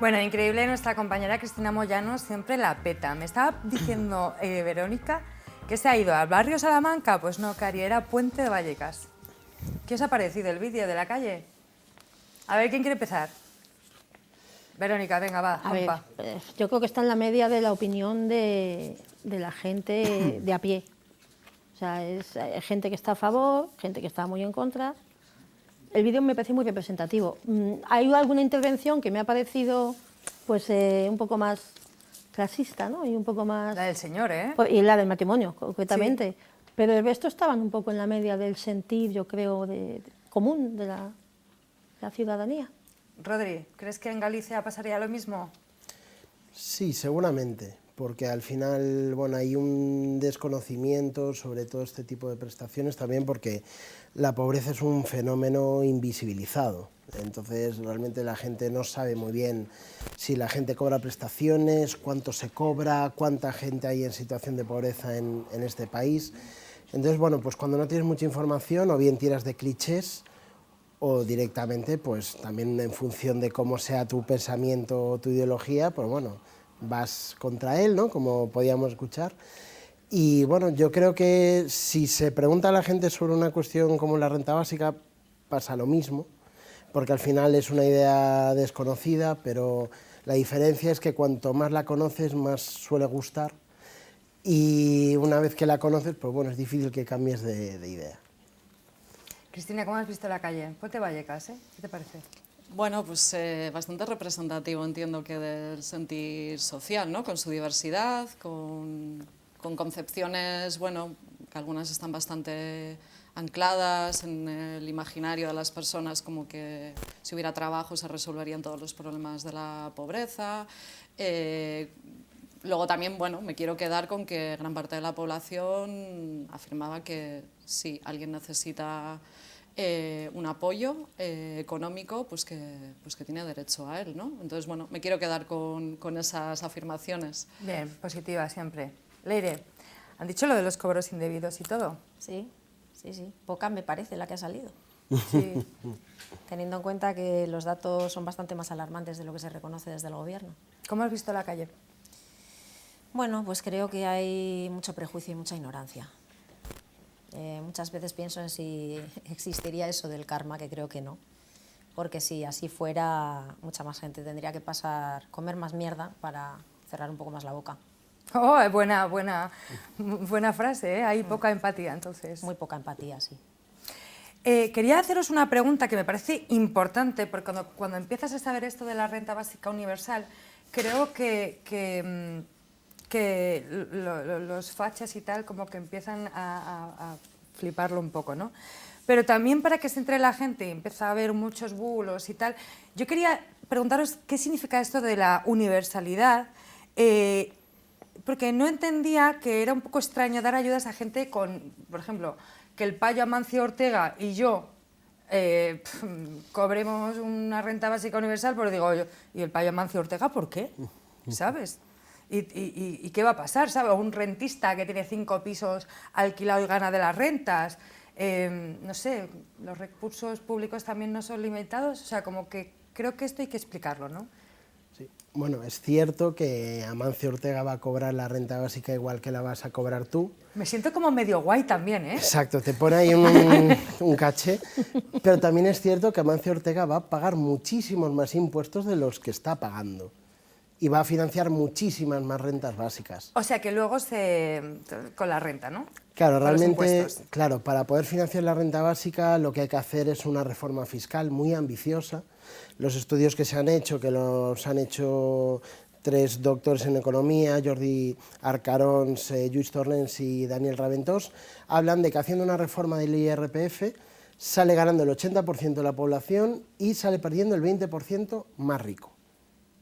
Bueno, increíble, nuestra compañera Cristina Moyano siempre la peta. Me estaba diciendo Verónica que se ha ido al barrio Salamanca. Pues no, Cari, era Puente de Vallecas. ¿Qué os ha parecido el vídeo de la calle? A ver, ¿quién quiere empezar? Verónica, venga, va, A ver, compa. yo creo que está en la media de la opinión de la gente de a pie. O sea, hay gente que está a favor, gente que está muy en contra. El vídeo me parece muy representativo. Hay alguna intervención que me ha parecido pues, un poco más clasista, ¿no? Y un poco más... La del señor, ¿eh? Y la del matrimonio, concretamente. Sí. Pero el resto estaban un poco en la media del sentir, yo creo, común de la ciudadanía. Rodri, ¿crees que en Galicia pasaría lo mismo? Sí, seguramente, porque al final, bueno, hay un desconocimiento sobre todo este tipo de prestaciones, también porque la pobreza es un fenómeno invisibilizado. Entonces, realmente la gente no sabe muy bien si la gente cobra prestaciones, cuánto se cobra, cuánta gente hay en situación de pobreza en este país. Entonces, bueno, pues cuando no tienes mucha información, o bien tiras de clichés, o directamente, pues también en función de cómo sea tu pensamiento o tu ideología, pues bueno, vas contra él, ¿no?, como podíamos escuchar. Y bueno, yo creo que si se pregunta a la gente sobre una cuestión como la renta básica, pasa lo mismo, porque al final es una idea desconocida, pero la diferencia es que cuanto más la conoces, más suele gustar, y una vez que la conoces, pues bueno, es difícil que cambies de idea. Cristina, ¿cómo has visto la calle? Puente Vallecas, ¿eh? ¿Qué te parece? Bueno, pues bastante representativo, entiendo que del sentir social, ¿no? Con su diversidad, con concepciones, bueno, que algunas están bastante ancladas en el imaginario de las personas, como que si hubiera trabajo se resolverían todos los problemas de la pobreza. Luego también, bueno, me quiero quedar con que gran parte de la población afirmaba que si alguien necesita un apoyo económico, pues que tiene derecho a él, ¿no? Entonces, bueno, me quiero quedar con esas afirmaciones. Bien, positiva siempre. Leire, ¿han dicho lo de los cobros indebidos y todo? Sí, sí, sí. Poca me parece la que ha salido. Sí. Teniendo en cuenta que los datos son bastante más alarmantes de lo que se reconoce desde el Gobierno. ¿Cómo has visto la calle? Bueno, pues creo que hay mucho prejuicio y mucha ignorancia. Muchas veces pienso en si existiría eso del karma, que creo que no. Porque si así fuera, mucha más gente tendría que comer más mierda para cerrar un poco más la boca. Oh, buena frase, ¿eh? Hay poca empatía, entonces. Muy poca empatía, sí. Quería haceros una pregunta que me parece importante, porque cuando empiezas a saber esto de la renta básica universal, creo que los fachas y tal como que empiezan a fliparlo un poco, ¿no? Pero también para que se entre la gente y empieza a haber muchos bulos y tal, yo quería preguntaros qué significa esto de la universalidad, porque no entendía que era un poco extraño dar ayudas a gente con, por ejemplo, que el payo Amancio Ortega y yo cobremos una renta básica universal, pero digo yo, ¿y el payo Amancio Ortega por qué? ¿Sabes? ¿Y qué va a pasar? ¿Sabes? O un rentista que tiene 5 pisos alquilado y gana de las rentas. No sé, los recursos públicos también no son limitados. O sea, como que creo que esto hay que explicarlo, ¿no? Sí. Bueno, es cierto que Amancio Ortega va a cobrar la renta básica igual que la vas a cobrar tú. Me siento como medio guay también, ¿eh? Exacto, te pone ahí un caché. Pero también es cierto que Amancio Ortega va a pagar muchísimos más impuestos de los que está pagando. Y va a financiar muchísimas más rentas básicas. O sea que luego con la renta, ¿no? Claro, Con realmente, los claro, para poder financiar la renta básica lo que hay que hacer es una reforma fiscal muy ambiciosa. Los estudios que se han hecho, que los han hecho 3 doctores en economía, Jordi Arcarons, Lluís Torrens y Daniel Raventós, hablan de que haciendo una reforma del IRPF sale ganando el 80% de la población y sale perdiendo el 20% más rico.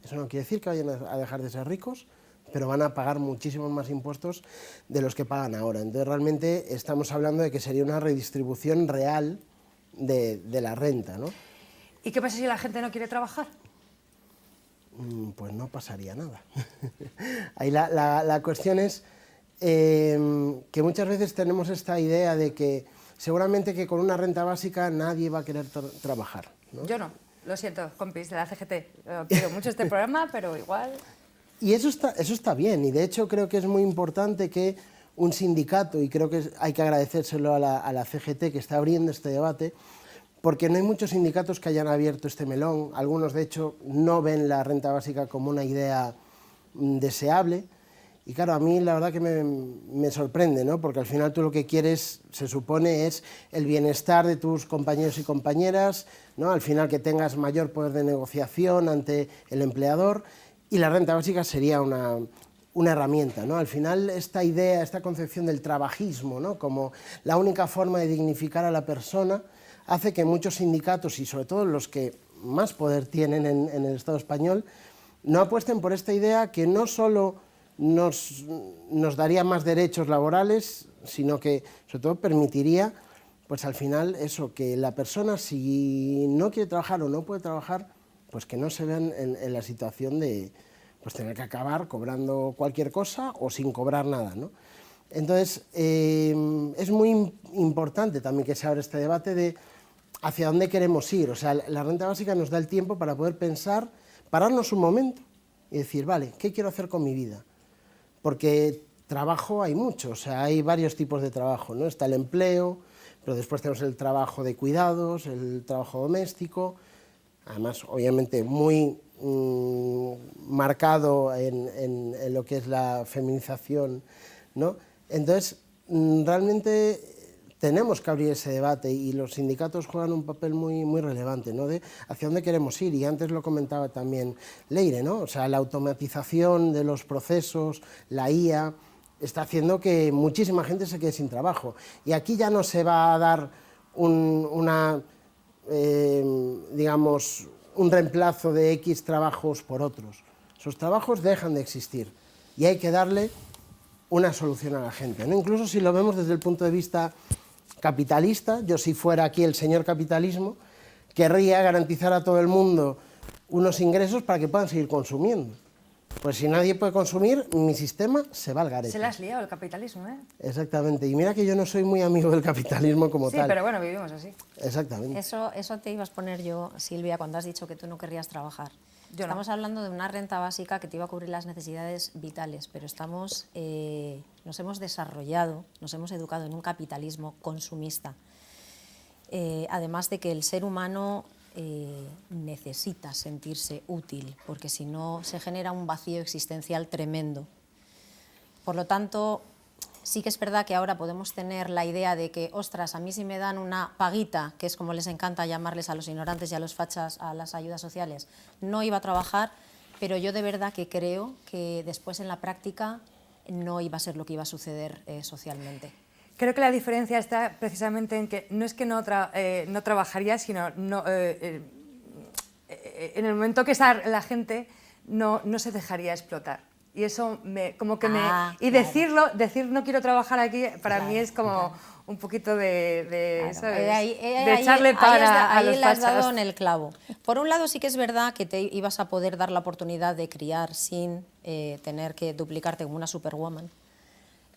Eso no quiere decir que vayan a dejar de ser ricos, pero van a pagar muchísimos más impuestos de los que pagan ahora. Entonces, realmente estamos hablando de que sería una redistribución real de la renta, ¿no? ¿Y qué pasa si la gente no quiere trabajar? Pues no pasaría nada. Ahí la cuestión es que muchas veces tenemos esta idea de que seguramente que con una renta básica nadie va a querer trabajar, ¿no? Yo no. Lo siento, compis de la CGT, quiero mucho este programa, pero igual... Y eso está bien, y de hecho creo que es muy importante que un sindicato, y creo que hay que agradecérselo a la CGT que está abriendo este debate, porque no hay muchos sindicatos que hayan abierto este melón, algunos de hecho no ven la renta básica como una idea deseable, y claro, a mí la verdad que me sorprende, ¿no? Porque al final tú lo que quieres, se supone, es el bienestar de tus compañeros y compañeras, ¿no? Al final que tengas mayor poder de negociación ante el empleador, y la renta básica sería una herramienta, ¿no? Al final esta idea, esta concepción del trabajismo, ¿no? Como la única forma de dignificar a la persona, hace que muchos sindicatos, y sobre todo los que más poder tienen en el Estado español, no apuesten por esta idea que no solo nos daría más derechos laborales, sino que sobre todo permitiría, pues al final eso, que la persona si no quiere trabajar o no puede trabajar, pues que no se vean en la situación de pues tener que acabar cobrando cualquier cosa o sin cobrar nada, ¿no? Entonces, es muy importante también que se abra este debate de hacia dónde queremos ir. O sea, la renta básica nos da el tiempo para poder pensar, pararnos un momento y decir, vale, ¿qué quiero hacer con mi vida? Porque trabajo hay mucho, o sea, hay varios tipos de trabajo, ¿no? Está el empleo, pero después tenemos el trabajo de cuidados, el trabajo doméstico, además, obviamente, muy marcado en lo que es la feminización, ¿no? Entonces, realmente tenemos que abrir ese debate y los sindicatos juegan un papel muy relevante, ¿no? De hacia dónde queremos ir, y antes lo comentaba también Leire, ¿no? O sea, la automatización de los procesos, la IA, está haciendo que muchísima gente se quede sin trabajo. Y aquí ya no se va a dar digamos, un reemplazo de X trabajos por otros. Esos trabajos dejan de existir y hay que darle una solución a la gente, ¿no? Incluso si lo vemos desde el punto de vista capitalista, yo si fuera aquí el señor capitalismo, querría garantizar a todo el mundo unos ingresos para que puedan seguir consumiendo. Pues si nadie puede consumir, mi sistema se va al garete. Se le has liado el capitalismo, ¿eh? Exactamente, y mira que yo no soy muy amigo del capitalismo como tal. Sí, pero bueno, vivimos así. Exactamente. Eso te ibas a poner yo, Silvia, cuando has dicho que tú no querrías trabajar. Estamos hablando de una renta básica que te iba a cubrir las necesidades vitales, pero nos hemos desarrollado, nos hemos educado en un capitalismo consumista. Además de que el ser humano necesita sentirse útil, porque si no se genera un vacío existencial tremendo. Por lo tanto, sí que es verdad que ahora podemos tener la idea de que, ostras, a mí si me dan una paguita, que es como les encanta llamarles a los ignorantes y a los fachas a las ayudas sociales, no iba a trabajar, pero yo de verdad que creo que después en la práctica no iba a ser lo que iba a suceder socialmente. Creo que la diferencia está precisamente en que no es que no trabajaría, sino en el momento que la gente no se dejaría explotar. Y eso y decirlo, decir no quiero trabajar aquí, para mí es como un poquito de echarle para a los ahí le has dado fachas. en el clavo. Por un lado sí que es verdad que te ibas a poder dar la oportunidad de criar sin tener que duplicarte como una superwoman.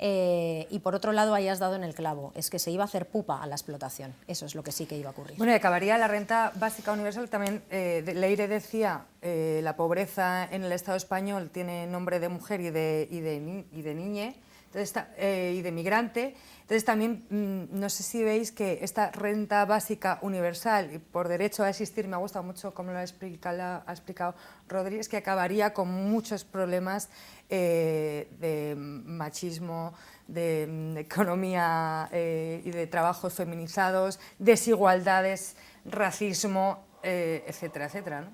Y por otro lado, ahí has dado en el clavo, es que se iba a hacer pupa a la explotación, eso es lo que sí que iba a ocurrir. Bueno, y acabaría la renta básica universal, también Leire decía, la pobreza en el Estado español tiene nombre de mujer y de niñe, entonces, y de migrante, entonces también, no sé si veis que esta renta básica universal y por derecho a existir, me ha gustado mucho cómo lo ha explicado Rodri, es que acabaría con muchos problemas de machismo, de economía y de trabajos feminizados, desigualdades, racismo, etcétera, etcétera, ¿no?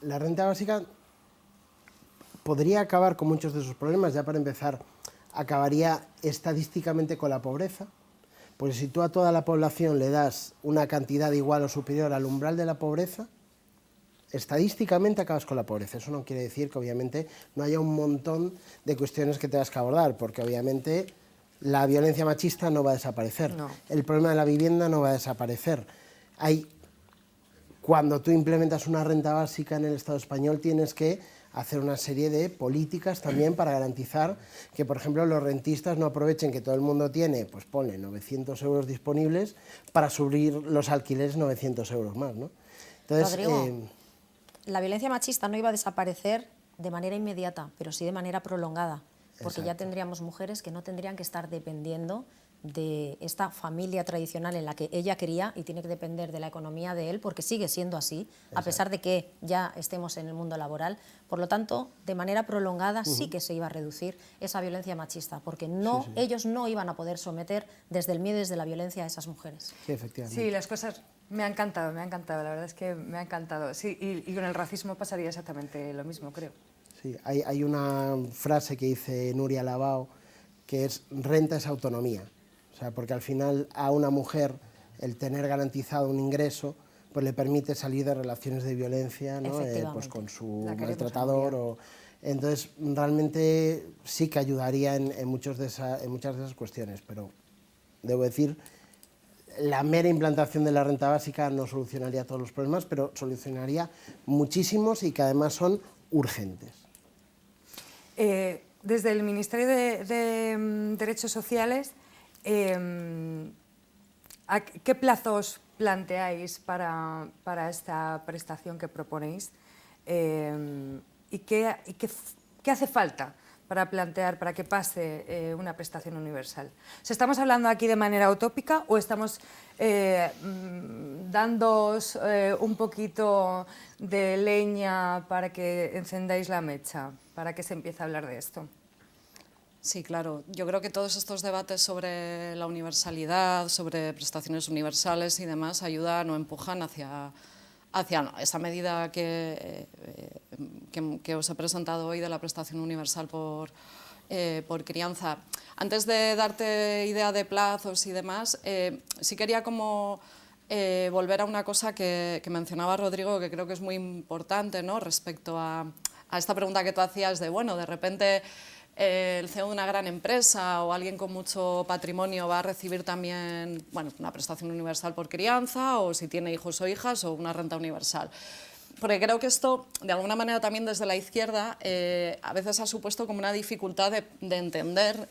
La renta básica podría acabar con muchos de esos problemas. Ya para empezar, acabaría estadísticamente con la pobreza, porque si tú a toda la población le das una cantidad igual o superior al umbral de la pobreza, estadísticamente acabas con la pobreza. Eso no quiere decir que obviamente no haya un montón de cuestiones que tengas que abordar, porque obviamente la violencia machista no va a desaparecer, no. El problema de la vivienda no va a desaparecer. Cuando tú implementas una renta básica en el Estado español tienes que hacer una serie de políticas también para garantizar que, por ejemplo, los rentistas no aprovechen que todo el mundo tiene, pues ponle 900 euros disponibles para subir los alquileres 900 euros más, ¿no? Entonces, Rodrigo, la violencia machista no iba a desaparecer de manera inmediata, pero sí de manera prolongada, porque ya tendríamos mujeres que no tendrían que estar dependiendo de esta familia tradicional en la que ella cría y tiene que depender de la economía de él, porque sigue siendo así, a pesar de que ya estemos en el mundo laboral. Por lo tanto, de manera prolongada sí que se iba a reducir esa violencia machista, porque ellos no iban a poder someter desde el miedo y desde la violencia a esas mujeres. Sí, efectivamente. Sí, las cosas me ha encantado, la verdad es que me ha encantado. Sí, y con el racismo pasaría exactamente lo mismo, creo. Sí, hay una frase que dice Nuria Labao, que es renta es autonomía. O sea, porque al final a una mujer el tener garantizado un ingreso pues le permite salir de relaciones de violencia, ¿no? Pues con su maltratador. Entonces, realmente sí que ayudaría en muchas de esas cuestiones, pero debo decir, la mera implantación de la renta básica no solucionaría todos los problemas, pero solucionaría muchísimos y que además son urgentes. Desde el Ministerio de Derechos Sociales, ¿qué plazos planteáis para esta prestación que proponéis? ¿Y qué hace falta para que pase una prestación universal? O sea, ¿estamos hablando aquí de manera utópica o estamos dándoos un poquito de leña para que encendáis la mecha, para que se empiece a hablar de esto? Sí, claro. Yo creo que todos estos debates sobre la universalidad, sobre prestaciones universales y demás ayudan o empujan hacia esa medida que os he presentado hoy de la prestación universal por por crianza. Antes de darte idea de plazos y demás, sí quería como volver a una cosa que mencionaba Rodrigo, que creo que es muy importante, ¿no? Respecto a esta pregunta que tú hacías de, bueno, de repente el CEO de una gran empresa o alguien con mucho patrimonio va a recibir también, bueno, una prestación universal por crianza, o si tiene hijos o hijas, o una renta universal. Porque creo que esto, de alguna manera también desde la izquierda, a veces ha supuesto como una dificultad de entender,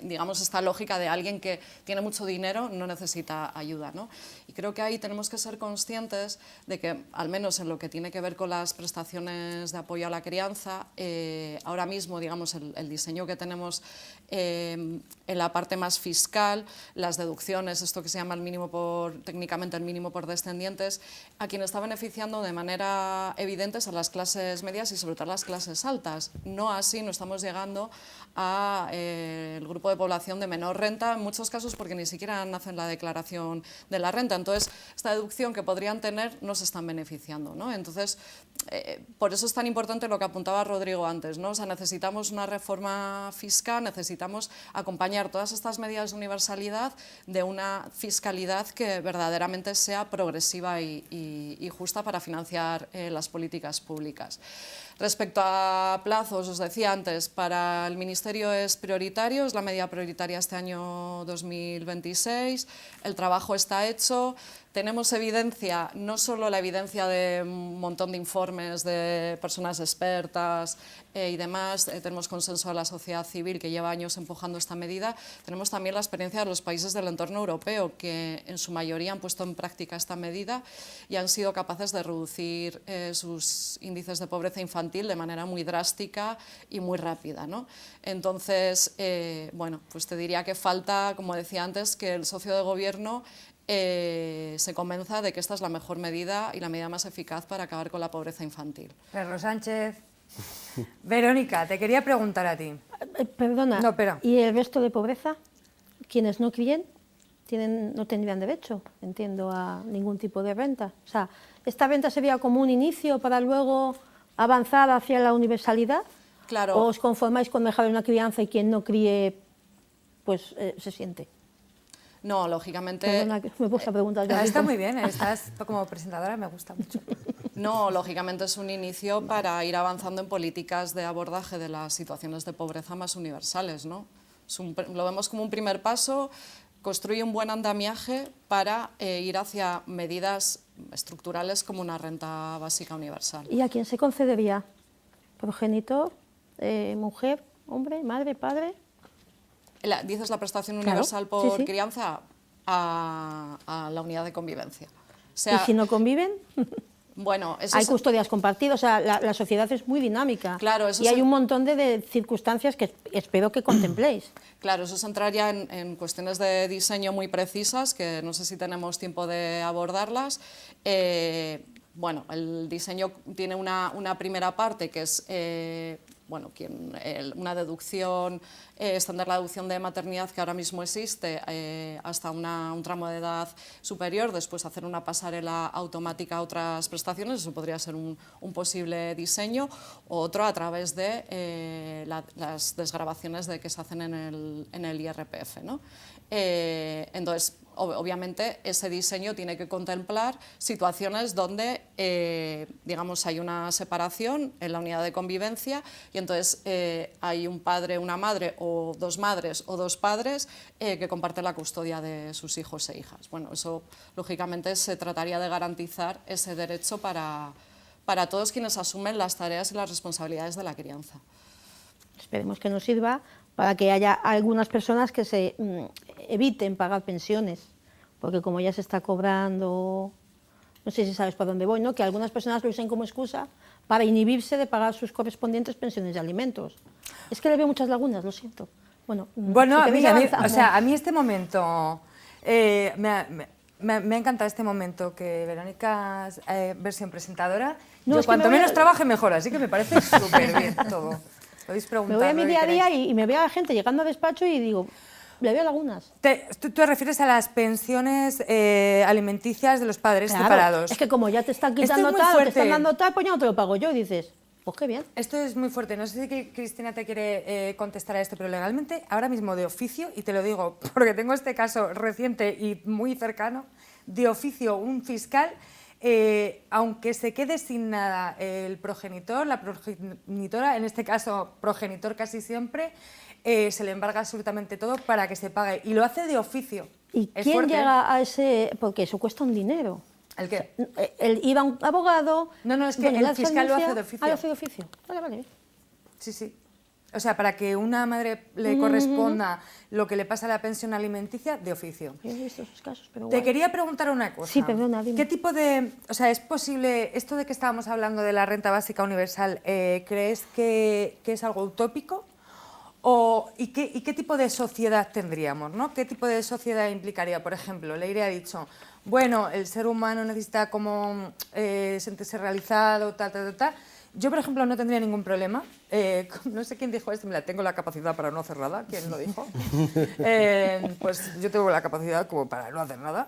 digamos, esta lógica de alguien que tiene mucho dinero no necesita ayuda, ¿no? Y creo que ahí tenemos que ser conscientes de que, al menos en lo que tiene que ver con las prestaciones de apoyo a la crianza, ahora mismo, digamos, el diseño que tenemos en la parte más fiscal, las deducciones, esto que se llama técnicamente el mínimo por descendientes, a quien está beneficiando de manera evidentes a las clases medias y sobre todo a las clases altas. No así, no estamos llegando al grupo de población de menor renta, en muchos casos porque ni siquiera hacen la declaración de la renta. Entonces, esta deducción que podrían tener no se están beneficiando, ¿no? Entonces, por eso es tan importante lo que apuntaba Rodrigo antes, ¿no? O sea, necesitamos una reforma fiscal, necesitamos acompañar todas estas medidas de universalidad de una fiscalidad que verdaderamente sea progresiva y justa para financiar las políticas públicas. Respecto a plazos, os decía antes, para el Ministerio es prioritario, es la medida prioritaria este año 2026, el trabajo está hecho. Tenemos evidencia, no solo la evidencia de un montón de informes de personas expertas y demás, tenemos consenso de la sociedad civil que lleva años empujando esta medida, tenemos también la experiencia de los países del entorno europeo que en su mayoría han puesto en práctica esta medida y han sido capaces de reducir sus índices de pobreza infantil de manera muy drástica y muy rápida, ¿no? Entonces, bueno, pues te diría que falta, como decía antes, que el socio de gobierno se convenza de que esta es la mejor medida y la medida más eficaz para acabar con la pobreza infantil. Pedro Sánchez. Verónica, te quería preguntar a ti. Perdona, no, espera. ¿Y el resto de pobreza? Quienes no críen no tendrían derecho, entiendo, a ningún tipo de renta. O sea, ¿esta renta sería como un inicio para luego avanzar hacia la universalidad? Claro. ¿O os conformáis con dejar una crianza y quien no críe, pues se siente? No, lógicamente... Perdona, me he puesto a preguntar yo. Está muy bien, estás como presentadora, me gusta mucho. No, lógicamente es un inicio para ir avanzando en políticas de abordaje de las situaciones de pobreza más universales, ¿no? Lo vemos como un primer paso, construye un buen andamiaje para ir hacia medidas estructurales como una renta básica universal. ¿Y a quién se concedería? ¿Progenitor, mujer, hombre, madre, padre? ¿Dices la prestación Claro, universal por sí. crianza? A la unidad de convivencia. O sea, ¿Y si no conviven? Bueno, eso hay custodias compartidas, o sea, la sociedad es muy dinámica. Claro, eso y hay un montón de circunstancias que espero que contempléis. Claro, eso se entraría en cuestiones de diseño muy precisas, que no sé si tenemos tiempo de abordarlas. Bueno, el diseño tiene una primera parte que es bueno, una deducción, extender la deducción de maternidad que ahora mismo existe hasta un tramo de edad superior, después hacer una pasarela automática a otras prestaciones, eso podría ser un posible diseño, o otro a través de las desgravaciones que se hacen en el IRPF, ¿no? Entonces, obviamente, ese diseño tiene que contemplar situaciones donde, digamos, hay una separación en la unidad de convivencia y entonces hay un padre, una madre o dos madres o dos padres que comparten la custodia de sus hijos e hijas. Bueno, eso, lógicamente, se trataría de garantizar ese derecho para todos quienes asumen las tareas y las responsabilidades de la crianza. Esperemos que nos sirva para que haya algunas personas que se eviten pagar pensiones, porque como ya se está cobrando, no sé si sabes por dónde voy, ¿no? Que algunas personas lo usen como excusa para inhibirse de pagar sus correspondientes pensiones de alimentos. Es que le veo muchas lagunas, lo siento. Bueno, si a mí este momento, me ha encantado este momento que Verónica, versión presentadora, no, yo cuanto menos trabaje mejor, así que me parece súper bien todo. Me voy a mi día a día y me veo a la gente llegando al despacho y digo, le veo lagunas. ¿Tú te refieres a las pensiones alimenticias de los padres separados? Es que como ya te están quitando tal, te están dando tal, pues ya no te lo pago yo, y dices... Pues qué bien. Esto es muy fuerte. No sé si Cristina te quiere contestar a esto, pero legalmente, ahora mismo de oficio, y te lo digo porque tengo este caso reciente y muy cercano, de oficio un fiscal, aunque se quede sin nada el progenitor, la progenitora, en este caso progenitor casi siempre, se le embarga absolutamente todo para que se pague. Y lo hace de oficio. ¿Y Es quién fuerte, llega a ese...? Porque eso cuesta un dinero. ¿El qué? Ir a un abogado... No, es que bueno, el fiscal lo hace de oficio. Ah, lo hace de oficio. Vale. Sí. O sea, para que una madre le corresponda lo que le pasa a la pensión alimenticia, de oficio. Yo he visto esos casos, pero Te guay. quería preguntar una cosa. Sí, perdona, dime. ¿Qué tipo de... O sea, es posible... Esto de que estábamos hablando de la renta básica universal, ¿crees que es algo utópico? ¿Y qué tipo de sociedad tendríamos, ¿no? ¿Qué tipo de sociedad implicaría? Por ejemplo, Leire ha dicho, bueno, el ser humano necesita como sentirse realizado, tal. Yo, por ejemplo, no tendría ningún problema. No sé quién dijo esto, tengo la capacidad para no hacer nada. ¿Quién lo dijo? Pues yo tengo la capacidad como para no hacer nada.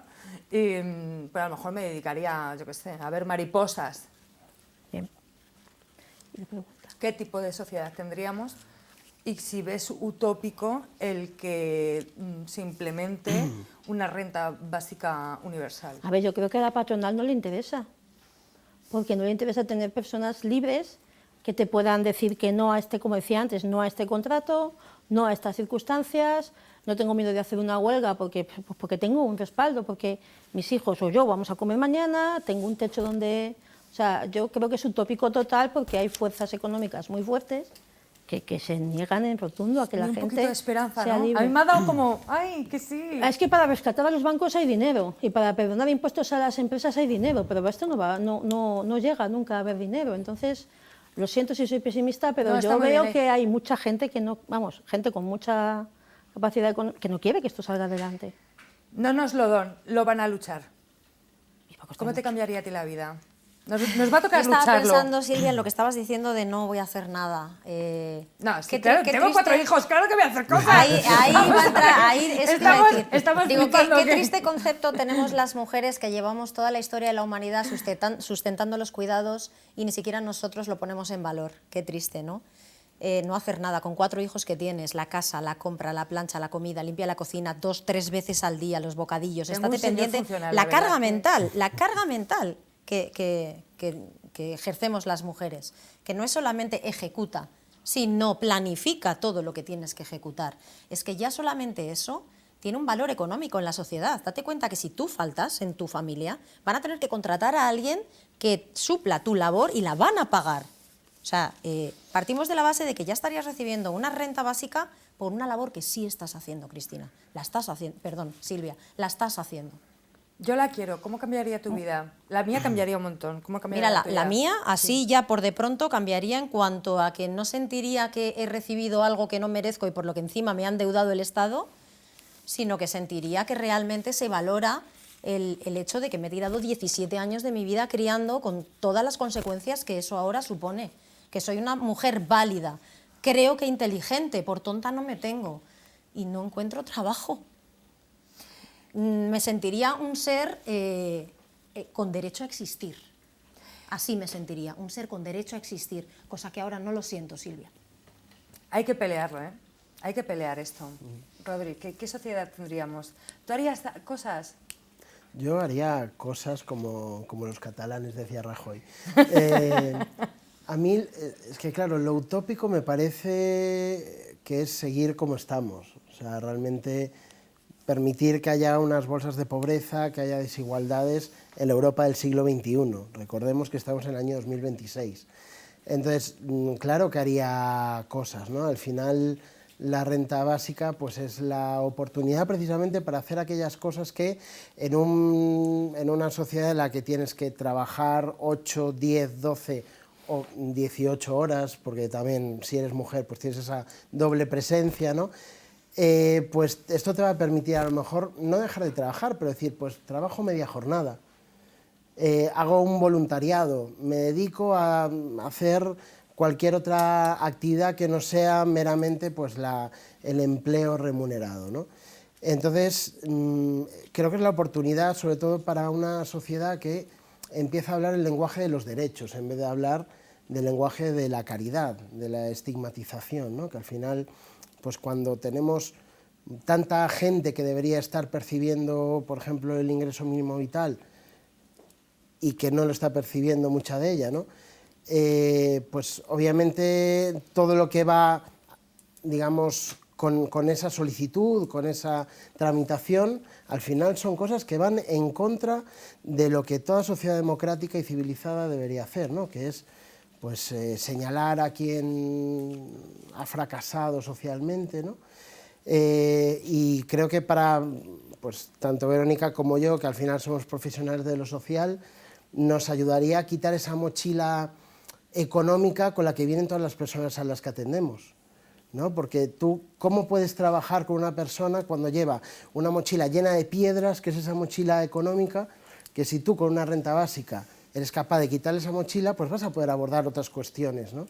Pero a lo mejor me dedicaría, yo qué sé, a ver mariposas. Bien. ¿Y la pregunta? ¿Qué tipo de sociedad tendríamos? Y si ves utópico el que se implemente una renta básica universal. A ver, yo creo que a la patronal no le interesa. Porque no le interesa tener personas libres que te puedan decir que no a este, como decía antes, no a este contrato, no a estas circunstancias, no tengo miedo de hacer una huelga porque tengo un respaldo, porque mis hijos o yo vamos a comer mañana, tengo un techo donde... O sea, yo creo que es utópico total porque hay fuerzas económicas muy fuertes que se niegan en rotundo a que la un gente poquito de esperanza, sea ¿no? libre. A mí me ha dado como, ¡ay, que sí! Es que para rescatar a los bancos hay dinero y para perdonar impuestos a las empresas hay dinero, pero esto no llega nunca a haber dinero. Entonces, lo siento si soy pesimista, pero yo veo que hay mucha gente que no, vamos, gente con mucha capacidad que no quiere que esto salga adelante. No nos lo van a luchar. ¿Cómo te cambiaría a ti la vida? Nos va a tocar lucharlo. Estaba pensando, Silvia, en lo que estabas diciendo de no voy a hacer nada. No, es que claro, tengo 4 hijos, claro que voy a hacer cosas. Ahí va a entrar, eso te iba a decir. Digo, flipando qué triste concepto tenemos las mujeres que llevamos toda la historia de la humanidad sustentando los cuidados y ni siquiera nosotros lo ponemos en valor. Qué triste, ¿no? No hacer nada, con 4 hijos que tienes, la casa, la compra, la plancha, la comida, limpia la cocina 2-3 veces al día, los bocadillos, estate pendiente. La carga mental que ejercemos las mujeres, que no es solamente ejecuta, sino planifica todo lo que tienes que ejecutar. Es que ya solamente eso tiene un valor económico en la sociedad. Date cuenta que si tú faltas en tu familia, van a tener que contratar a alguien que supla tu labor y la van a pagar. O sea, partimos de la base de que ya estarías recibiendo una renta básica por una labor que sí estás haciendo, Cristina. Silvia, la estás haciendo. Yo la quiero. ¿Cómo cambiaría tu vida? La mía cambiaría un montón. ¿Cómo cambiaría Mira, la tuya? la mía, así ya por de pronto, cambiaría en cuanto a que no sentiría que he recibido algo que no merezco y por lo que encima me ha endeudado el Estado, sino que sentiría que realmente se valora el hecho de que me he tirado 17 años de mi vida criando con todas las consecuencias que eso ahora supone. Que soy una mujer válida, creo que inteligente, por tonta no me tengo y no encuentro trabajo. Me sentiría un ser con derecho a existir. Así me sentiría, un ser con derecho a existir, cosa que ahora no lo siento, Silvia. Hay que pelearlo, ¿eh? Hay que pelear esto. Rodri, ¿qué sociedad tendríamos? ¿Tú harías cosas? Yo haría cosas como los catalanes, decía Rajoy. A mí, es que claro, lo utópico me parece que es seguir como estamos. O sea, realmente permitir que haya unas bolsas de pobreza, que haya desigualdades en la Europa del siglo XXI. Recordemos que estamos en el año 2026. Entonces, claro que haría cosas, ¿no? Al final, la renta básica pues es la oportunidad precisamente para hacer aquellas cosas que en una sociedad en la que tienes que trabajar 8, 10, 12 o 18 horas, porque también si eres mujer pues tienes esa doble presencia, ¿no? Pues esto te va a permitir a lo mejor no dejar de trabajar, pero decir, pues trabajo media jornada, hago un voluntariado, me dedico a hacer cualquier otra actividad que no sea meramente pues, el empleo remunerado, ¿no? Entonces, creo que es la oportunidad, sobre todo para una sociedad que empieza a hablar el lenguaje de los derechos, en vez de hablar del lenguaje de la caridad, de la estigmatización, ¿no? Que al final, pues cuando tenemos tanta gente que debería estar percibiendo, por ejemplo, el ingreso mínimo vital y que no lo está percibiendo mucha de ella, ¿no? Pues obviamente todo lo que va, digamos, con esa solicitud, con esa tramitación, al final son cosas que van en contra de lo que toda sociedad democrática y civilizada debería hacer, ¿no? Que es pues, señalar a quien ha fracasado socialmente, ¿no? Y creo que para pues, tanto Verónica como yo, que al final somos profesionales de lo social, nos ayudaría a quitar esa mochila económica con la que vienen todas las personas a las que atendemos, ¿no? Porque tú, ¿cómo puedes trabajar con una persona cuando lleva una mochila llena de piedras, que es esa mochila económica, que si tú con una renta básica eres capaz de quitarle esa mochila, pues vas a poder abordar otras cuestiones, ¿no?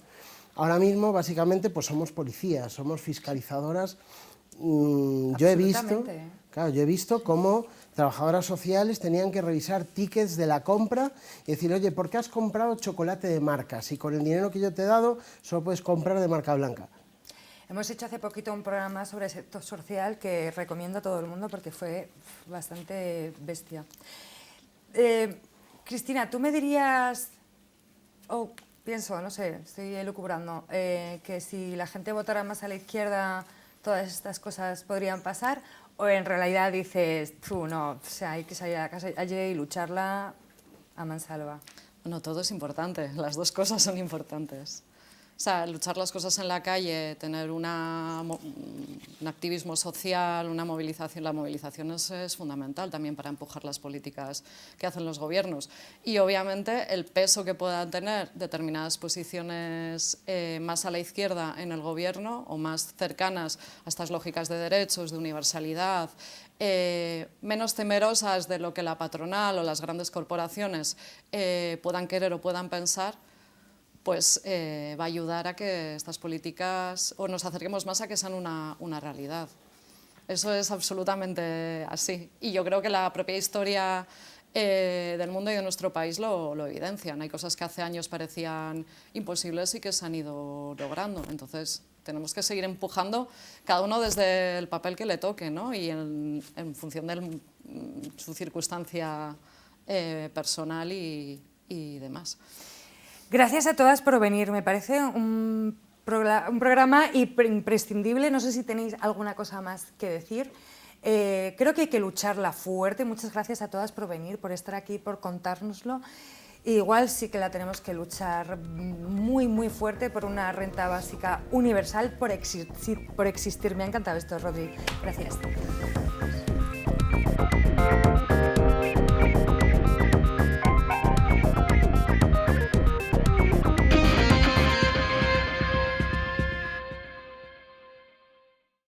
Ahora mismo, básicamente, pues somos policías, somos fiscalizadoras. Yo he visto cómo trabajadoras sociales tenían que revisar tickets de la compra y decir, oye, ¿por qué has comprado chocolate de marca? Si con el dinero que yo te he dado solo puedes comprar de marca blanca. Hemos hecho hace poquito un programa sobre el sector social que recomiendo a todo el mundo porque fue bastante bestia. Cristina, tú me dirías, pienso, no sé, estoy elucubrando, que si la gente votara más a la izquierda, todas estas cosas podrían pasar, o en realidad dices, no, o sea, hay que salir a la calle y lucharla a mansalva. Bueno, todo es importante, las dos cosas son importantes. O sea, luchar las cosas en la calle, tener un activismo social, una movilización, la movilización es fundamental también para empujar las políticas que hacen los gobiernos. Y obviamente el peso que puedan tener determinadas posiciones más a la izquierda en el gobierno o más cercanas a estas lógicas de derechos, de universalidad, menos temerosas de lo que la patronal o las grandes corporaciones puedan querer o puedan pensar, pues va a ayudar a que estas políticas, o nos acerquemos más a que sean una realidad. Eso es absolutamente así. Y yo creo que la propia historia del mundo y de nuestro país lo evidencian. Hay cosas que hace años parecían imposibles y que se han ido logrando. Entonces, tenemos que seguir empujando, cada uno desde el papel que le toque, ¿no? Y en función de su circunstancia personal y demás. Gracias a todas por venir, me parece un programa imprescindible, no sé si tenéis alguna cosa más que decir. Creo que hay que lucharla fuerte, muchas gracias a todas por venir, por estar aquí, por contárnoslo. Igual sí que la tenemos que luchar muy, muy fuerte por una renta básica universal, por existir. Me ha encantado esto, Rodri. Gracias.